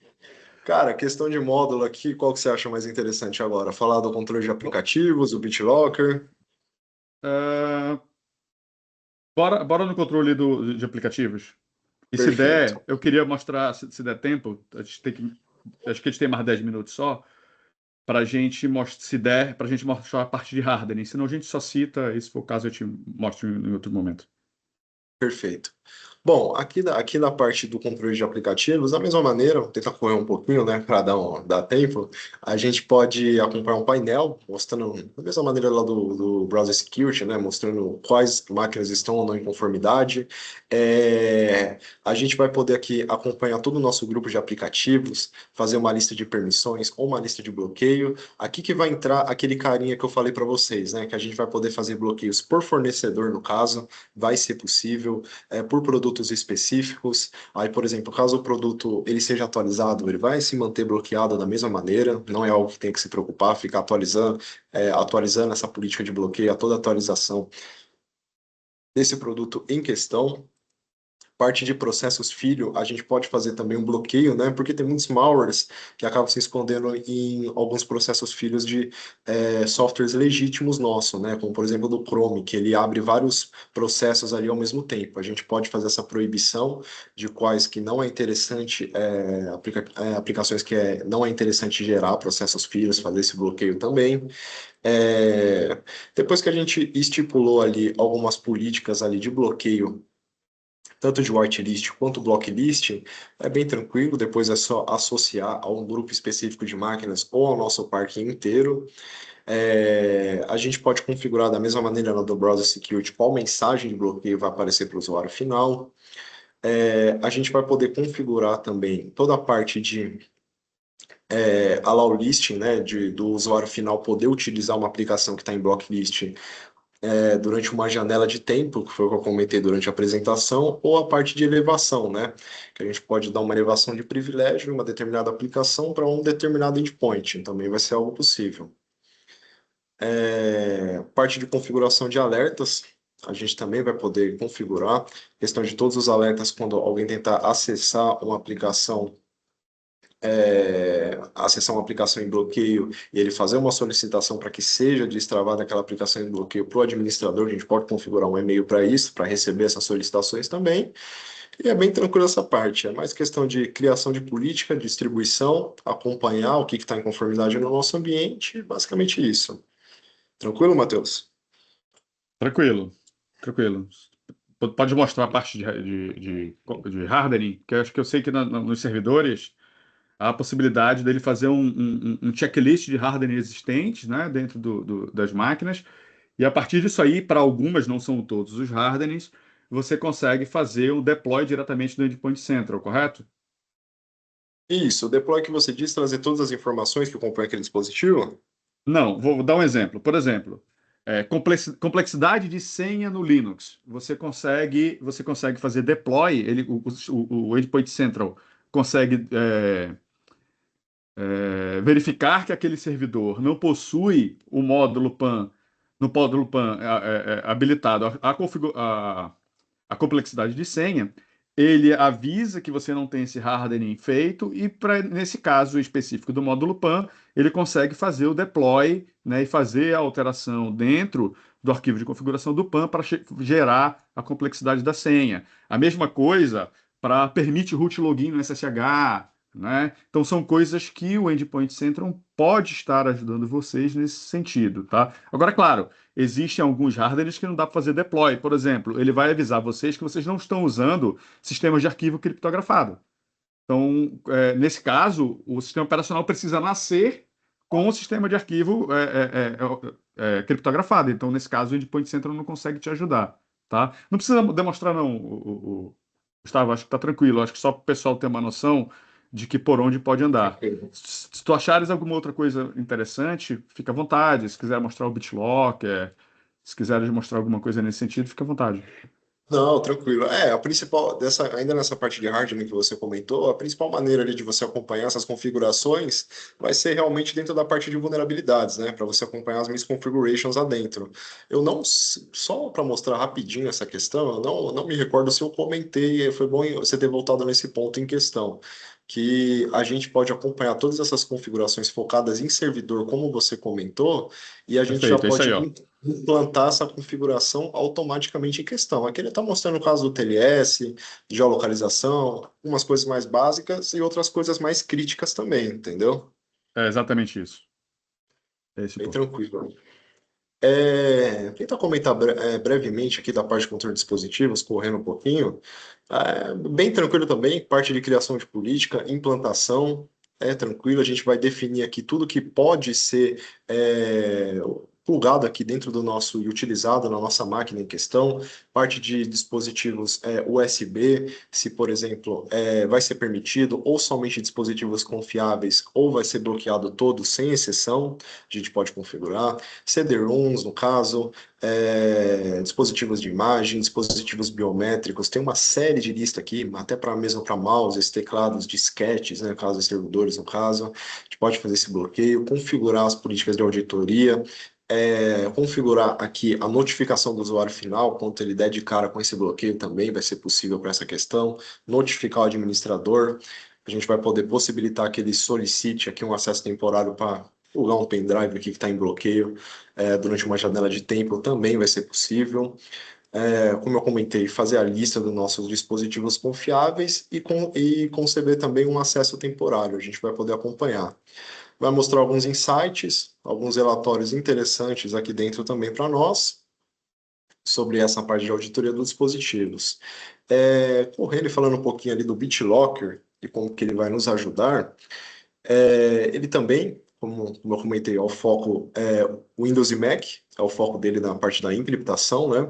cara, questão de módulo aqui, qual que você acha mais interessante agora? Falar do controle de aplicativos, o BitLocker? Ah, bora no controle de aplicativos. E se Perfeito. der, eu queria mostrar, se der tempo, acho que a gente tem mais 10 minutos só, para a gente mostrar, se der, para a gente mostrar a parte de hardening. Senão a gente só cita, e se for o caso, eu te mostro em outro momento. Perfeito. Bom, aqui na parte do controle de aplicativos, da mesma maneira, vou tentar correr um pouquinho, né, para dar tempo, a gente pode acompanhar um painel mostrando, da mesma maneira lá do Browser Security, né, mostrando quais máquinas estão ou não em conformidade. A gente vai poder aqui acompanhar todo o nosso grupo de aplicativos, fazer uma lista de permissões ou uma lista de bloqueio. Aqui que vai entrar aquele carinha que eu falei para vocês, né, que a gente vai poder fazer bloqueios por fornecedor, no caso, vai ser possível por produtos específicos. Aí, por exemplo, caso o produto ele seja atualizado, ele vai se manter bloqueado da mesma maneira, não é algo que tem que se preocupar, ficar atualizando essa política de bloqueio a toda atualização desse produto em questão. Parte de processos filho, a gente pode fazer também um bloqueio, né? Porque tem muitos malwares que acabam se escondendo em alguns processos filhos de softwares legítimos nossos, né? Como por exemplo do Chrome, que ele abre vários processos ali ao mesmo tempo. A gente pode fazer essa proibição de quais que não é interessante, aplicações que não é interessante gerar processos filhos, fazer esse bloqueio também. Depois que a gente estipulou ali algumas políticas ali de bloqueio tanto de whitelist quanto blocklist, é bem tranquilo, depois é só associar a um grupo específico de máquinas ou ao nosso parque inteiro. A gente pode configurar da mesma maneira no do Browser Security qual mensagem de bloqueio vai aparecer para o usuário final. A gente vai poder configurar também toda a parte de allow listing, né, do usuário final poder utilizar uma aplicação que está em blocklist durante uma janela de tempo, que foi o que eu comentei durante a apresentação, ou a parte de elevação, né? Que a gente pode dar uma elevação de privilégio em uma determinada aplicação para um determinado endpoint, também vai ser algo possível. Parte de configuração de alertas, a gente também vai poder configurar, questão de todos os alertas quando alguém tentar acessar uma aplicação acessar uma aplicação em bloqueio e ele fazer uma solicitação para que seja destravada aquela aplicação em bloqueio para o administrador, a gente pode configurar um e-mail para isso, para receber essas solicitações também. E é bem tranquilo essa parte, é mais questão de criação de política, distribuição, acompanhar o que está em conformidade no nosso ambiente, basicamente isso. Tranquilo, Matheus? Tranquilo, tranquilo. Pode mostrar a parte de hardening, que eu acho que eu sei que nos servidores há a possibilidade dele fazer um checklist de hardening existentes, né, dentro das máquinas, e a partir disso aí, para algumas, não são todos os hardenings, você consegue fazer um deploy diretamente do Endpoint Central, correto? Isso, o deploy que você diz trazer todas as informações que compõem aquele dispositivo? Não, vou dar um exemplo. Por exemplo, complexidade de senha no Linux. Você consegue fazer deploy, o Endpoint Central consegue verificar que aquele servidor não possui o módulo PAN, no módulo PAN habilitado a complexidade de senha, ele avisa que você não tem esse hardening feito e nesse caso específico do módulo PAN, ele consegue fazer o deploy, né, e fazer a alteração dentro do arquivo de configuração do PAN para gerar a complexidade da senha. A mesma coisa para permite root login no SSH, né? Então são coisas que o Endpoint Central pode estar ajudando vocês nesse sentido, tá? Agora, claro, existem alguns hardwares que não dá para fazer deploy. Por exemplo, ele vai avisar vocês que vocês não estão usando sistemas de arquivo criptografado. Então, nesse caso, o sistema operacional precisa nascer com o sistema de arquivo criptografado. Então, nesse caso, o Endpoint Central não consegue te ajudar, tá? Não precisa demonstrar, não, Gustavo, acho que tá tranquilo. Acho que só para o pessoal ter uma noção de que por onde pode andar. Tranquilo. Se tu achares alguma outra coisa interessante, fica à vontade. Se quiser mostrar o BitLocker, se quiseres mostrar alguma coisa nesse sentido, fica à vontade. Não, tranquilo. É, a principal dessa, ainda nessa parte de hardware que você comentou, a principal maneira ali de você acompanhar essas configurações vai ser realmente dentro da parte de vulnerabilidades, né? Para você acompanhar as misconfigurations lá dentro. Eu não, só para mostrar rapidinho essa questão, eu não me recordo se eu comentei, foi bom você ter voltado nesse ponto em questão. Que a gente pode acompanhar todas essas configurações focadas em servidor, como você comentou, e a gente já Perfeito, é isso pode aí, ó. implantar essa configuração automaticamente em questão. Aqui ele está mostrando o caso do TLS, geolocalização, umas coisas mais básicas e outras coisas mais críticas também, entendeu? É exatamente isso. É esse o Bem ponto. tranquilo. Tentar comentar brevemente aqui da parte de controle de dispositivos, correndo um pouquinho. Bem tranquilo também, parte de criação de política, implantação, é tranquilo. A gente vai definir aqui tudo que pode ser plugado aqui dentro do nosso e utilizado na nossa máquina em questão, parte de dispositivos USB, se, por exemplo, vai ser permitido, ou somente dispositivos confiáveis, ou vai ser bloqueado todo, sem exceção, a gente pode configurar. CD-ROMs, no caso, dispositivos de imagem, dispositivos biométricos, tem uma série de lista aqui, até para mesmo para mouses, teclados, disquetes, né, caso servidores, no caso, a gente pode fazer esse bloqueio, configurar as políticas de auditoria, configurar aqui a notificação do usuário final, quando ele der de cara com esse bloqueio também vai ser possível para essa questão, notificar o administrador, a gente vai poder possibilitar que ele solicite aqui um acesso temporário para plugar um pendrive aqui que está em bloqueio durante uma janela de tempo também vai ser possível. Como eu comentei, fazer a lista dos nossos dispositivos confiáveis e conceber também um acesso temporário. A gente vai poder acompanhar. Vai mostrar alguns insights, alguns relatórios interessantes aqui dentro também para nós, sobre essa parte de auditoria dos dispositivos. Correndo e falando um pouquinho ali do BitLocker e como que ele vai nos ajudar, ele também, como eu comentei, é o foco Windows e Mac, é o foco dele na parte da encriptação, né?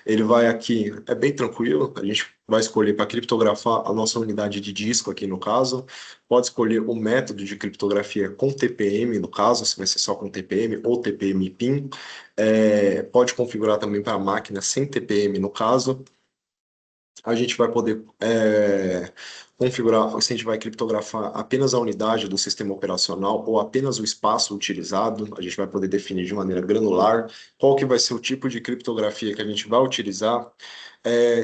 Ele vai aqui, é bem tranquilo, a gente vai escolher para criptografar a nossa unidade de disco aqui no caso, pode escolher o método de criptografia com TPM no caso, se vai ser só com TPM ou TPM PIN, pode configurar também para a máquina sem TPM no caso, a gente vai poder configurar se a gente vai criptografar apenas a unidade do sistema operacional ou apenas o espaço utilizado. A gente vai poder definir de maneira granular qual que vai ser o tipo de criptografia que a gente vai utilizar.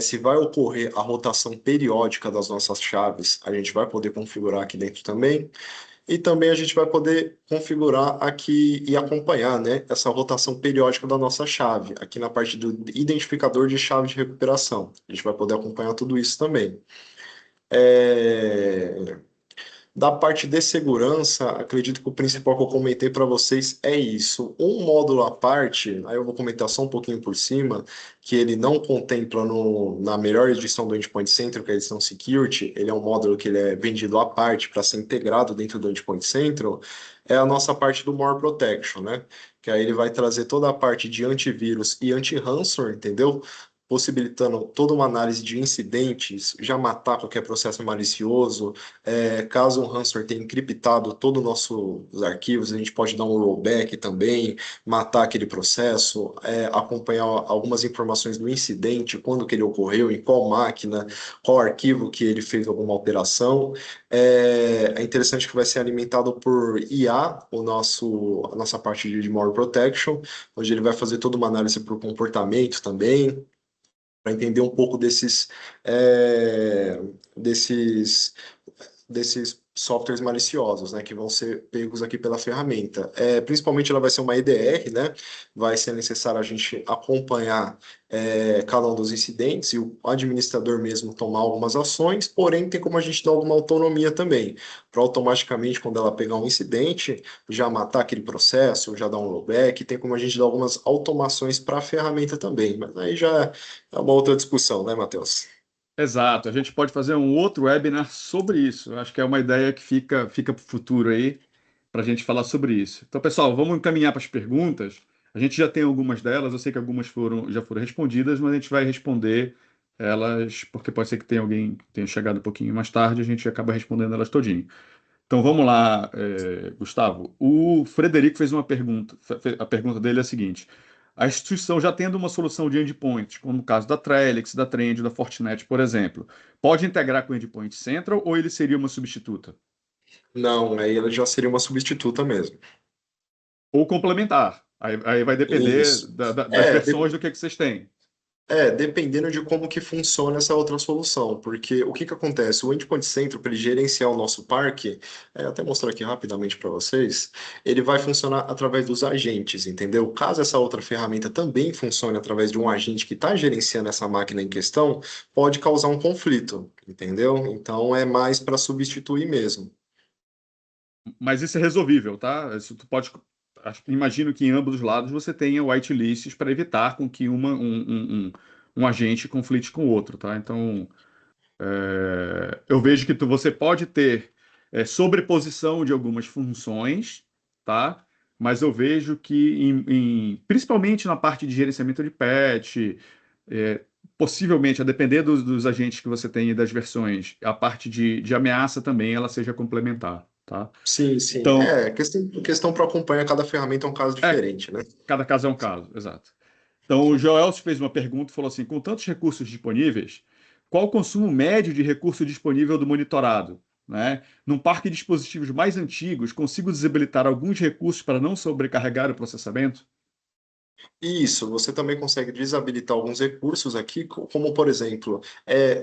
Se vai ocorrer a rotação periódica das nossas chaves, a gente vai poder configurar aqui dentro também. E também a gente vai poder configurar aqui e acompanhar, né, essa rotação periódica da nossa chave, aqui na parte do identificador de chave de recuperação. A gente vai poder acompanhar tudo isso também. É, Da parte de segurança, acredito que o principal que eu comentei para vocês é isso. Um módulo à parte, aí eu vou comentar só um pouquinho por cima, que ele não contempla na melhor edição do Endpoint Center, que é a edição Security, ele é um módulo que ele é vendido à parte para ser integrado dentro do Endpoint Center, é a nossa parte do More Protection, né? Que aí ele vai trazer toda a parte de antivírus e anti-ransomware, entendeu? possibilitando toda uma análise de incidentes, já matar qualquer processo malicioso. Caso um ransomware tenha encriptado todos os nossos arquivos, a gente pode dar um rollback também, matar aquele processo, acompanhar algumas informações do incidente, quando que ele ocorreu, em qual máquina, qual arquivo que ele fez alguma alteração. É interessante que vai ser alimentado por IA, a nossa parte de malware protection, onde ele vai fazer toda uma análise por comportamento também, para entender um pouco desses desses softwares maliciosos, né, que vão ser pegos aqui pela ferramenta. Principalmente ela vai ser uma EDR, né, vai ser necessário a gente acompanhar cada um dos incidentes e o administrador mesmo tomar algumas ações, porém tem como a gente dar alguma autonomia também, para automaticamente, quando ela pegar um incidente, já matar aquele processo, já dar um rollback, tem como a gente dar algumas automações para a ferramenta também, mas aí já é uma outra discussão, né, Matheus? Exato, a gente pode fazer um outro webinar sobre isso. Eu acho que é uma ideia que fica para o futuro aí, para a gente falar sobre isso. Então, pessoal, vamos encaminhar para as perguntas. A gente já tem algumas delas, eu sei que algumas já foram respondidas, mas a gente vai responder elas, porque pode ser que tenha alguém que tenha chegado um pouquinho mais tarde, a gente acaba respondendo elas todinho. Então vamos lá, Gustavo. O Frederico fez uma pergunta. A pergunta dele é a seguinte: a instituição já tendo uma solução de endpoints, como no caso da Trellix, da Trend, da Fortinet, por exemplo, pode integrar com o Endpoint Central ou ele seria uma substituta? Não, aí ela já seria uma substituta mesmo. Ou complementar? Aí vai depender Isso. das É, versões do que vocês têm. dependendo de como que funciona essa outra solução, porque o que que acontece? O Endpoint Center, para ele gerenciar o nosso parque, até mostrar aqui rapidamente para vocês, ele vai funcionar através dos agentes, entendeu? Caso essa outra ferramenta também funcione através de um agente que está gerenciando essa máquina em questão, pode causar um conflito, entendeu? Então é mais para substituir mesmo. Mas isso é resolvível, tá? Isso tu pode. Imagino que em ambos os lados você tenha whitelists para evitar com que um agente conflite com o outro, tá? Então, eu vejo que você pode ter sobreposição de algumas funções, tá? Mas eu vejo que, principalmente na parte de gerenciamento de patch, é, possivelmente, a depender dos agentes que você tem e das versões, a parte de ameaça também ela seja complementar, tá? Sim, sim. Então, Questão para acompanhar cada ferramenta é um caso é, diferente, né? cada caso é um caso, exato. Então, o Joel fez uma pergunta e falou assim: com tantos recursos disponíveis, qual o consumo médio de recurso disponível do monitorado? Né? Num parque de dispositivos mais antigos, consigo desabilitar alguns recursos para não sobrecarregar o processamento? Isso, você também consegue desabilitar alguns recursos aqui, como por exemplo,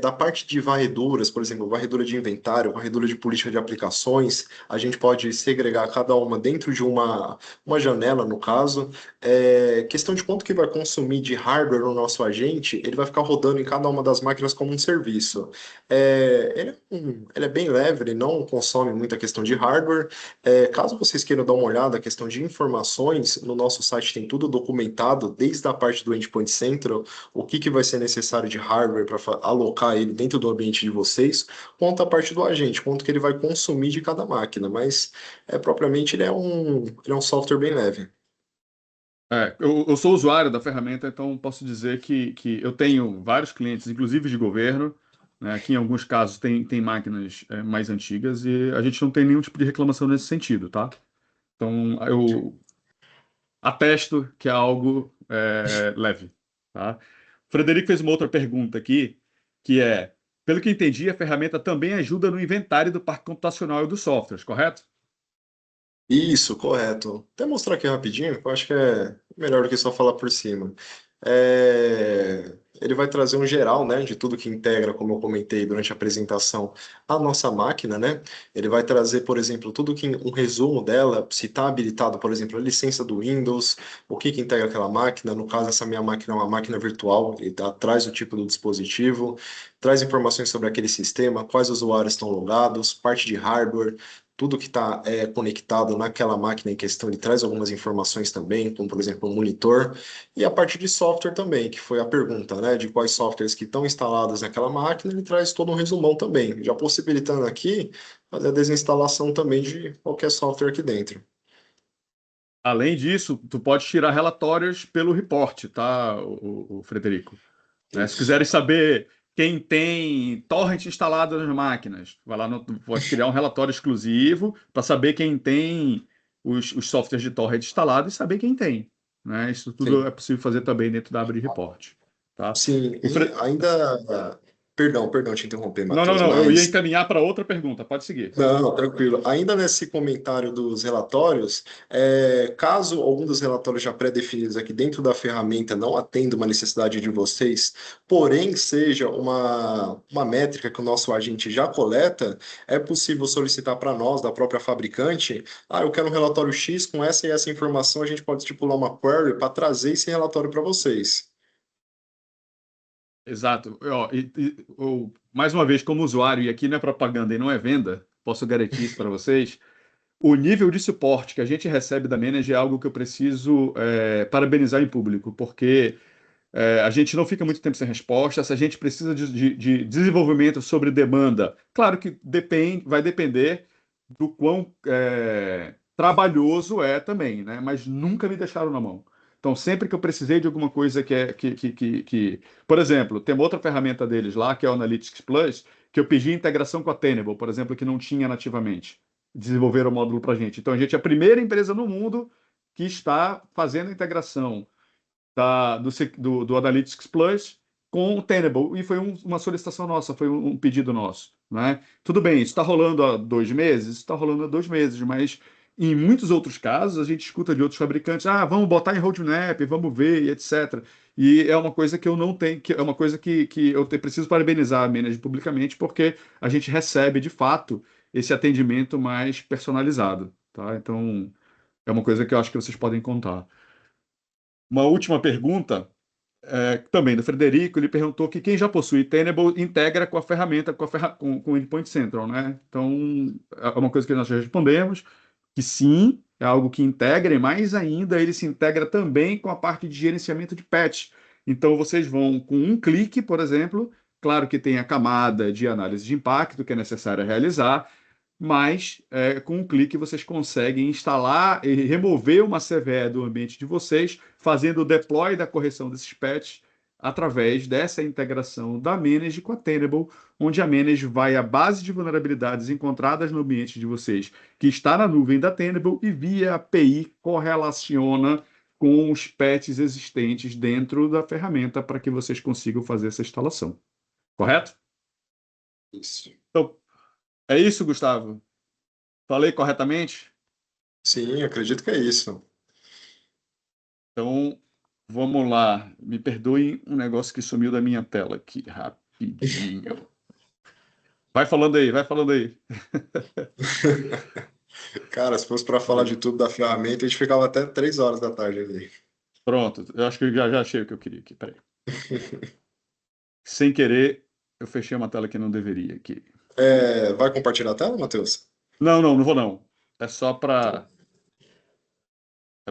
da parte de varreduras, por exemplo, varredura de inventário, varredura de política de aplicações, a gente pode segregar cada uma dentro de uma janela, no caso. Questão de quanto que vai consumir de hardware no nosso agente, ele vai ficar rodando em cada uma das máquinas como um serviço. Ele é bem leve, ele não consome muita questão de hardware. Caso vocês queiram dar uma olhada, a questão de informações, no nosso site tem tudo documentado, desde a parte do Endpoint Central, o que que vai ser necessário de hardware para alocar ele dentro do ambiente de vocês, quanto a parte do agente, quanto que ele vai consumir de cada máquina, mas propriamente ele é um software bem leve. Eu sou usuário da ferramenta, então posso dizer que eu tenho vários clientes, inclusive de governo, né, que em alguns casos tem máquinas mais antigas e a gente não tem nenhum tipo de reclamação nesse sentido, tá? Então, eu atesto que é algo leve, tá? O Frederico fez uma outra pergunta aqui, que é, pelo que entendi, a ferramenta também ajuda no inventário do parque computacional e dos softwares, correto? Isso, correto. Até mostrar aqui rapidinho, que eu acho que é melhor do que só falar por cima. Ele vai trazer um geral, né, de tudo que integra, como eu comentei durante a apresentação, a nossa máquina, né? Ele vai trazer, por exemplo, tudo que um resumo dela, se está habilitado, por exemplo, a licença do Windows, o que que integra aquela máquina. No caso, essa minha máquina é uma máquina virtual, traz o tipo do dispositivo, traz informações sobre aquele sistema, quais usuários estão logados, parte de hardware, tudo que está conectado naquela máquina em questão, ele traz algumas informações também, como por exemplo o monitor, e a parte de software também, que foi a pergunta, né, de quais softwares que estão instalados naquela máquina, ele traz todo um resumão também, já possibilitando aqui fazer a desinstalação também de qualquer software aqui dentro. Além disso, tu pode tirar relatórios pelo report, tá, o Frederico? né? Se Isso. quiserem saber quem tem torrent instalado nas máquinas, vai lá pode criar um relatório exclusivo para saber quem tem os softwares de torrent instalados e saber quem tem, né? Isso tudo Sim. é possível fazer também dentro da Abri Report, tá? Sim, O e Fre- ainda. Perdão te interromper, Não, não, Matheus, não, eu ia mas encaminhar para outra pergunta, pode seguir. não, tranquilo. Ainda nesse comentário dos relatórios, caso algum dos relatórios já pré-definidos aqui dentro da ferramenta não atenda uma necessidade de vocês, porém seja uma métrica que o nosso agente já coleta, é possível solicitar para nós, da própria fabricante, eu quero um relatório X com essa e essa informação, a gente pode estipular uma query para trazer esse relatório para vocês. Exato. Ó, mais uma vez, como usuário, e aqui não é propaganda e não é venda, posso garantir isso para vocês. O nível de suporte que a gente recebe da Manager é algo que eu preciso parabenizar em público, porque a gente não fica muito tempo sem resposta. Se a gente precisa de desenvolvimento sobre demanda, claro que vai depender do quão trabalhoso é também, né? Mas nunca me deixaram na mão. Então, sempre que eu precisei de alguma coisa por exemplo, tem uma outra ferramenta deles lá, que é o Analytics Plus, que eu pedi integração com a Tenable, por exemplo, que não tinha nativamente. Desenvolveram o módulo para a gente. Então, a gente é a primeira empresa no mundo que está fazendo a integração do Analytics Plus com o Tenable. E foi uma solicitação nossa, foi um pedido nosso, né? Tudo bem, isso está rolando há 2 meses? Está rolando há 2 meses, mas em muitos outros casos a gente escuta de outros fabricantes, vamos botar em roadmap, vamos ver, e etc. E é uma coisa que eu não tenho, que é uma coisa que eu preciso parabenizar a Manage publicamente, porque a gente recebe, de fato, esse atendimento mais personalizado, tá? Então, é uma coisa que eu acho que vocês podem contar. Uma última pergunta, também do Frederico, ele perguntou que quem já possui Tenable integra com a ferramenta, com o Endpoint Central, né? Então, é uma coisa que nós já respondemos, que sim, é algo que integra, e mais ainda, ele se integra também com a parte de gerenciamento de patch. Então, vocês vão com um clique, por exemplo, claro que tem a camada de análise de impacto que é necessária realizar, mas com um clique vocês conseguem instalar e remover uma CVE do ambiente de vocês, fazendo o deploy da correção desses patches através dessa integração da Manage com a Tenable, onde a Manage vai à base de vulnerabilidades encontradas no ambiente de vocês, que está na nuvem da Tenable, e via API correlaciona com os patches existentes dentro da ferramenta para que vocês consigam fazer essa instalação. Correto? Isso. Então, é isso, Gustavo. Falei corretamente? Sim, acredito que é isso. Então, vamos lá. Me perdoem um negócio que sumiu da minha tela aqui, rapidinho. Vai falando aí, vai falando aí. Cara, se fosse para falar de tudo da ferramenta, a gente ficava até 3 horas da tarde ali. Pronto, eu acho que já achei o que eu queria aqui. Peraí. Sem querer, eu fechei uma tela que não deveria aqui. Vai compartilhar a tela, Matheus? Não, não, não vou não. É só Então,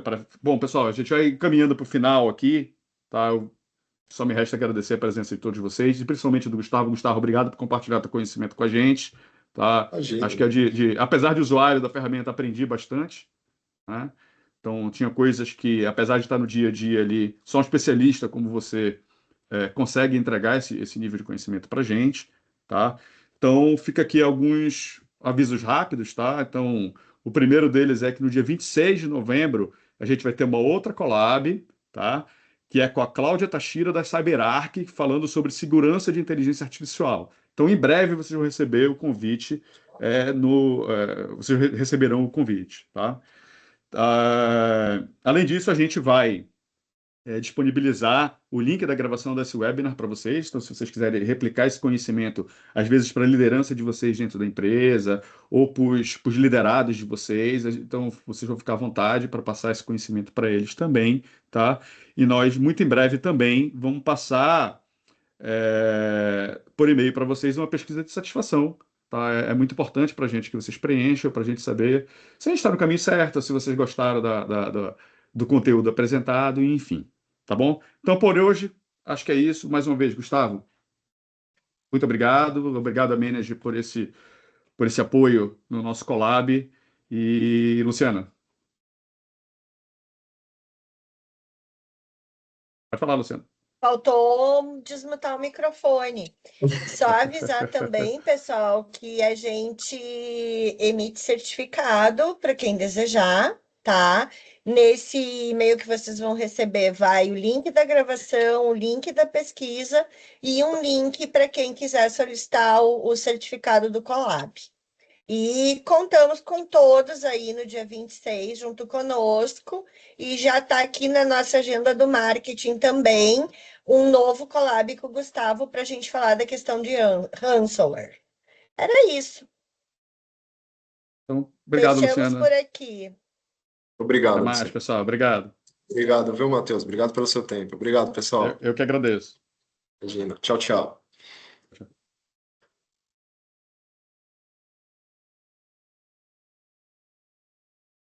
para. Bom, pessoal, a gente vai caminhando para o final aqui, tá? Só me resta agradecer a presença de todos vocês, e principalmente do Gustavo. Gustavo, obrigado por compartilhar teu conhecimento com a gente, tá? Acho imagina. que apesar de usuário da ferramenta, aprendi bastante, né? Então, tinha coisas que, apesar de estar no dia a dia ali, só um especialista como você consegue entregar esse nível de conhecimento para a gente, tá? Então, fica aqui alguns avisos rápidos, tá? Então, o primeiro deles é que no dia 26 de novembro, a gente vai ter uma outra collab, tá? Que é com a Cláudia Tachira da CyberArk, falando sobre segurança de inteligência artificial. Então, em breve, vocês vão receber o convite, vocês receberão o convite, tá? Além disso, a gente vai disponibilizar o link da gravação desse webinar para vocês. Então, se vocês quiserem replicar esse conhecimento, às vezes para a liderança de vocês dentro da empresa, ou para os liderados de vocês, então vocês vão ficar à vontade para passar esse conhecimento para eles também, tá? E nós, muito em breve também, vamos passar por e-mail para vocês uma pesquisa de satisfação. Tá? É muito importante para a gente que vocês preencham, para a gente saber se a gente está no caminho certo, se vocês gostaram do conteúdo apresentado, enfim. Tá bom? Então, por hoje, acho que é isso. Mais uma vez, Gustavo, muito obrigado. Obrigado a Manager por esse apoio no nosso collab. E, Luciana, pode falar, Luciana. Faltou desmutar o microfone. Só avisar também, pessoal, que a gente emite certificado para quem desejar, tá? Nesse e-mail que vocês vão receber vai o link da gravação, o link da pesquisa e um link para quem quiser solicitar o certificado do Colab. E contamos com todos aí no dia 26, junto conosco, e já está aqui na nossa agenda do marketing também um novo collab com o Gustavo para a gente falar da questão de ransomware. Era isso. Então, obrigado, Fechamos Luciana. por aqui. Até Obrigado, mais, Luciano. pessoal. Obrigado. Obrigado, viu, Matheus? Obrigado pelo seu tempo. Obrigado, pessoal. Eu que agradeço. Imagina. Tchau, tchau.